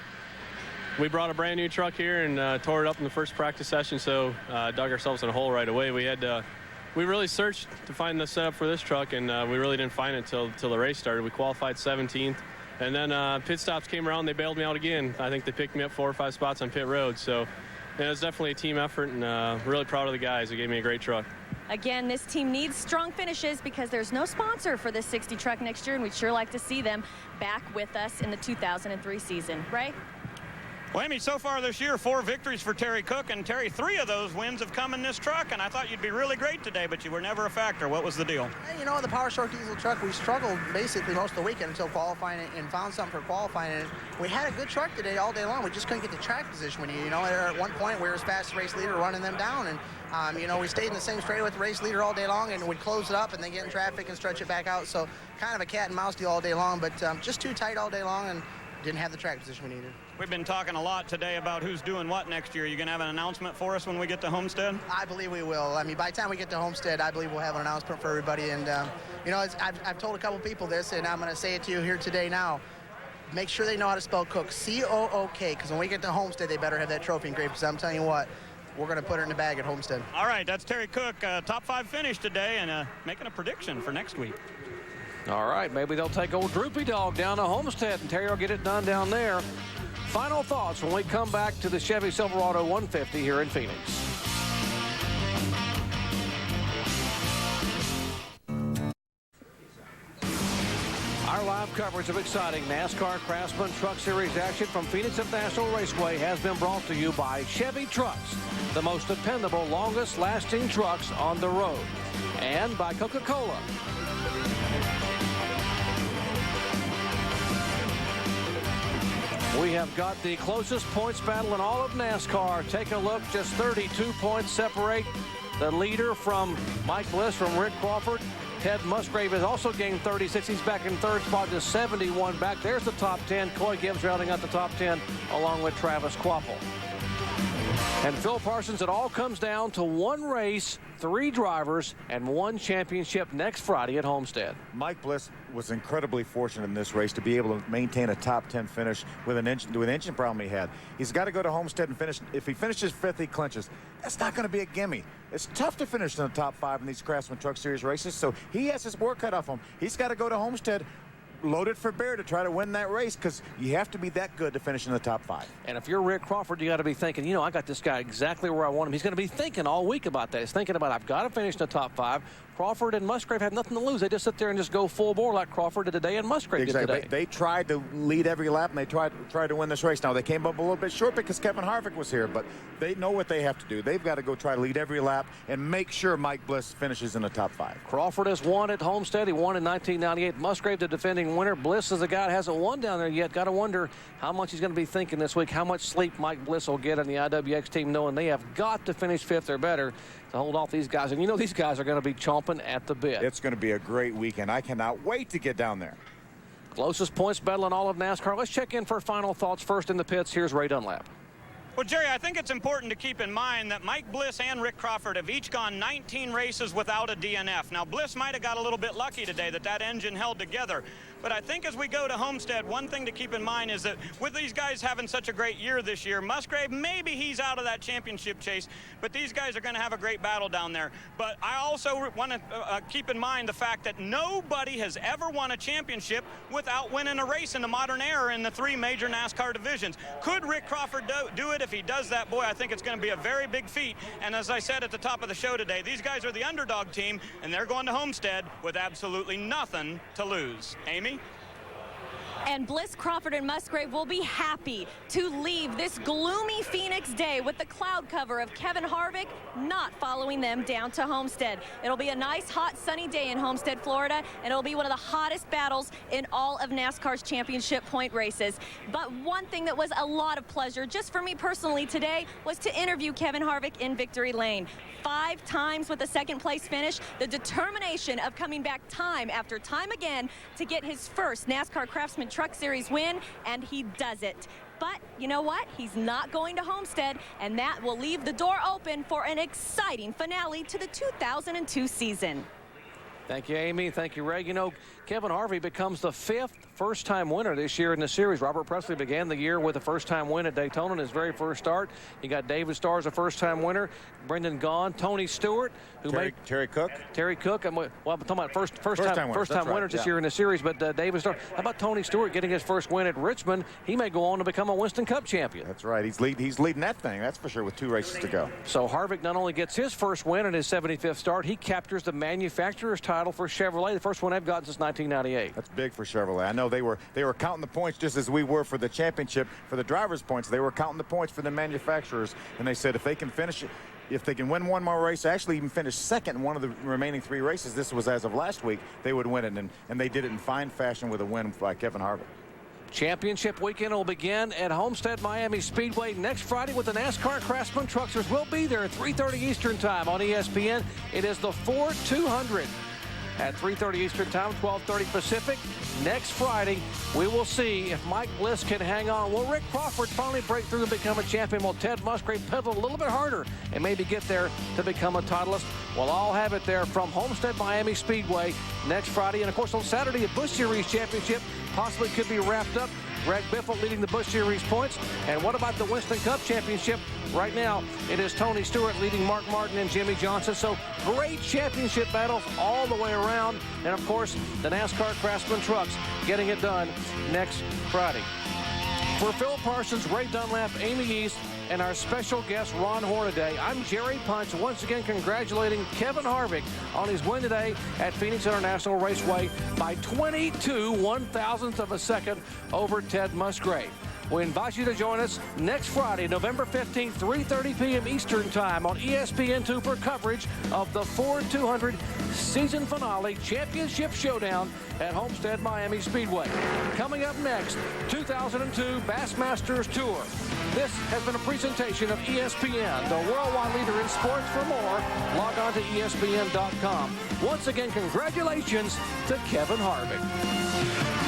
We brought a brand new truck here and tore it up in the first practice session, so dug ourselves in a hole right away. We really searched to find the setup for this truck, and we really didn't find it till the race started. We qualified 17th, and then pit stops came around. They bailed me out again. I think they picked me up 4 or 5 spots on pit road. So it was definitely a team effort, and really proud of the guys. They gave me a great truck. Again, this team needs strong finishes because there's no sponsor for this 60 truck next year, and we'd sure like to see them back with us in the 2003 season. Ray? Well, Amy, so far this year, 4 victories for Terry Cook, and Terry, 3 of those wins have come in this truck, and I thought you'd be really great today, but you were never a factor. What was the deal? You know, the Power Stroke diesel truck, we struggled basically most of the weekend until qualifying it and found something for qualifying it. We had a good truck today all day long. We just couldn't get the track position we needed. You know, at one point we were as fast as race leader running them down, and you know, we stayed in the same straightaway with the race leader all day long, and we'd close it up and then get in traffic and stretch it back out. So kind of a cat and mouse deal all day long, but just too tight all day long and didn't have the track position we needed. We've been talking a lot today about who's doing what next year. You going to have an announcement for us when we get to Homestead? I believe we will. I mean, by the time we get to Homestead, I believe we'll have an announcement for everybody. And, you know, I've told a couple people this, and I'm going to say it to you here today now. Make sure they know how to spell Cook, C-O-O-K, because when we get to Homestead, they better have that trophy engraved, because I'm telling you what, we're going to put her in the bag at Homestead. All right, that's Terry Cook, top 5 finish today, and making a prediction for next week. All right, maybe they'll take old Droopy Dog down to Homestead, and Terry will get it done down there. Final thoughts when we come back to the Chevy Silverado 150 here in Phoenix. Our live coverage of exciting NASCAR Craftsman Truck Series action from Phoenix International Raceway has been brought to you by Chevy Trucks, the most dependable, longest-lasting trucks on the road, and by Coca-Cola. have got the closest points battle in all of NASCAR. Take a look, just 32 points separate the leader from Mike Bliss, from Rick Crawford. Ted Musgrave has also gained 36. He's back in third spot, just 71 back. There's the top 10. Coy Gibbs rounding out the top 10 along with Travis Kvapil. And Phil Parsons, it all comes down to one race, 3 drivers, and 1 championship next Friday at Homestead. Mike Bliss was incredibly fortunate in this race to be able to maintain a top 10 finish with an engine problem he had. He's got to go to Homestead and finish. If he finishes 5th, he clinches. That's not going to be a gimme. It's tough to finish in the top 5 in these Craftsman Truck Series races, so he has his work cut off him. He's got to go to Homestead loaded for bear to try to win that race, because you have to be that good to finish in the top 5. And if you're Rick Crawford, you got to be thinking, you know, I got this guy exactly where I want him. He's going to be thinking all week about that. He's thinking about, I've got to finish in the top 5. Crawford and Musgrave had nothing to lose. They just sit there and just go full bore like Crawford did today and Musgrave did today. They tried to lead every lap, and they tried to win this race. Now, they came up a little bit short because Kevin Harvick was here, but they know what they have to do. They've got to go try to lead every lap and make sure Mike Bliss finishes in the top 5. Crawford has won at Homestead. He won in 1998. Musgrave, the defending winner. Bliss is a guy that hasn't won down there yet. Got to wonder how much he's going to be thinking this week, how much sleep Mike Bliss will get on the IWX team, knowing they have got to finish 5th or better to hold off these guys. And you know these guys are going to be chomping at the bit. It's going to be a great weekend. I cannot wait to get down there. Closest points battle in all of NASCAR. Let's check in for final thoughts first in the pits. Here's Ray Dunlap. Well, Jerry, I think it's important to keep in mind that Mike Bliss and Rick Crawford have each gone 19 races without a DNF. Now, Bliss might have got a little bit lucky today that engine held together. But I think as we go to Homestead, one thing to keep in mind is that with these guys having such a great year this year, Musgrave, maybe he's out of that championship chase, but these guys are going to have a great battle down there. But I also want to keep in mind the fact that nobody has ever won a championship without winning a race in the modern era in the 3 major NASCAR divisions. Could Rick Crawford do it? If he does that, boy, I think it's going to be a very big feat. And as I said at the top of the show today, these guys are the underdog team, and they're going to Homestead with absolutely nothing to lose. Amy? And Bliss, Crawford, and Musgrave will be happy to leave this gloomy Phoenix day with the cloud cover of Kevin Harvick not following them down to Homestead. It'll be a nice, hot, sunny day in Homestead, Florida, and it'll be one of the hottest battles in all of NASCAR's championship point races. But one thing that was a lot of pleasure, just for me personally today, was to interview Kevin Harvick in victory lane. 5 times with a 2nd place finish, the determination of coming back time after time again to get his first NASCAR Craftsman Truck Series win, and he does it. But you know what? He's not going to Homestead, and that will leave the door open for an exciting finale to the 2002 season. Thank you, Amy. Thank you, Ray. You know, Kevin Harvick becomes the 5th first-time winner this year in the series. Robert Presley began the year with a first-time win at Daytona in his very first start. You got David Starr as a first-time winner, Brendan Gaughan, Tony Stewart, Terry Cook. I'm talking about first-time winners this year in the series. But David Starr, how about Tony Stewart getting his first win at Richmond? He may go on to become a Winston Cup champion. That's right. He's leading that thing. That's for sure with 2 races to go. So Harvick not only gets his first win in his 75th start, he captures the manufacturer's title for Chevrolet, the first one they've gotten since 1998. That's big for Chevrolet. I know they were counting the points just as we were for the championship for the drivers' points. They were counting the points for the manufacturers, and they said if they can finish it, if they can win one more race, actually even finish 2nd in one of the remaining 3 races, this was as of last week, they would win it, and they did it in fine fashion with a win by Kevin Harvick. Championship weekend will begin at Homestead Miami Speedway next Friday with the NASCAR Craftsman Truck Series. We'll be there at 3:30 Eastern Time on ESPN. It is the Ford 200 at 3:30 Eastern Time, 12:30 Pacific. Next Friday, we will see if Mike Bliss can hang on. Will Rick Crawford finally break through and become a champion? Will Ted Musgrave pedal a little bit harder and maybe get there to become a titleist? We'll all have it there from Homestead Miami Speedway next Friday. And, of course, on Saturday, the Busch Series Championship possibly could be wrapped up. Greg Biffle leading the Busch Series points. And what about the Winston Cup Championship? Right now, it is Tony Stewart leading Mark Martin and Jimmy Johnson. So great championship battles all the way around. And, of course, the NASCAR Craftsman Trucks getting it done next Friday. For Phil Parsons, Ray Dunlap, Amy East, and our special guest, Ron Hornaday, I'm Jerry Punch, once again congratulating Kevin Harvick on his win today at Phoenix International Raceway by 22 1/1000th of a second over Ted Musgrave. We invite you to join us next Friday, November 15th, 3:30 p.m. Eastern Time on ESPN2 for coverage of the Ford 200 season finale championship showdown at Homestead Miami Speedway. Coming up next, 2002 Bassmasters Tour. This has been a presentation of ESPN, the worldwide leader in sports. For more, log on to ESPN.com. Once again, congratulations to Kevin Harvick.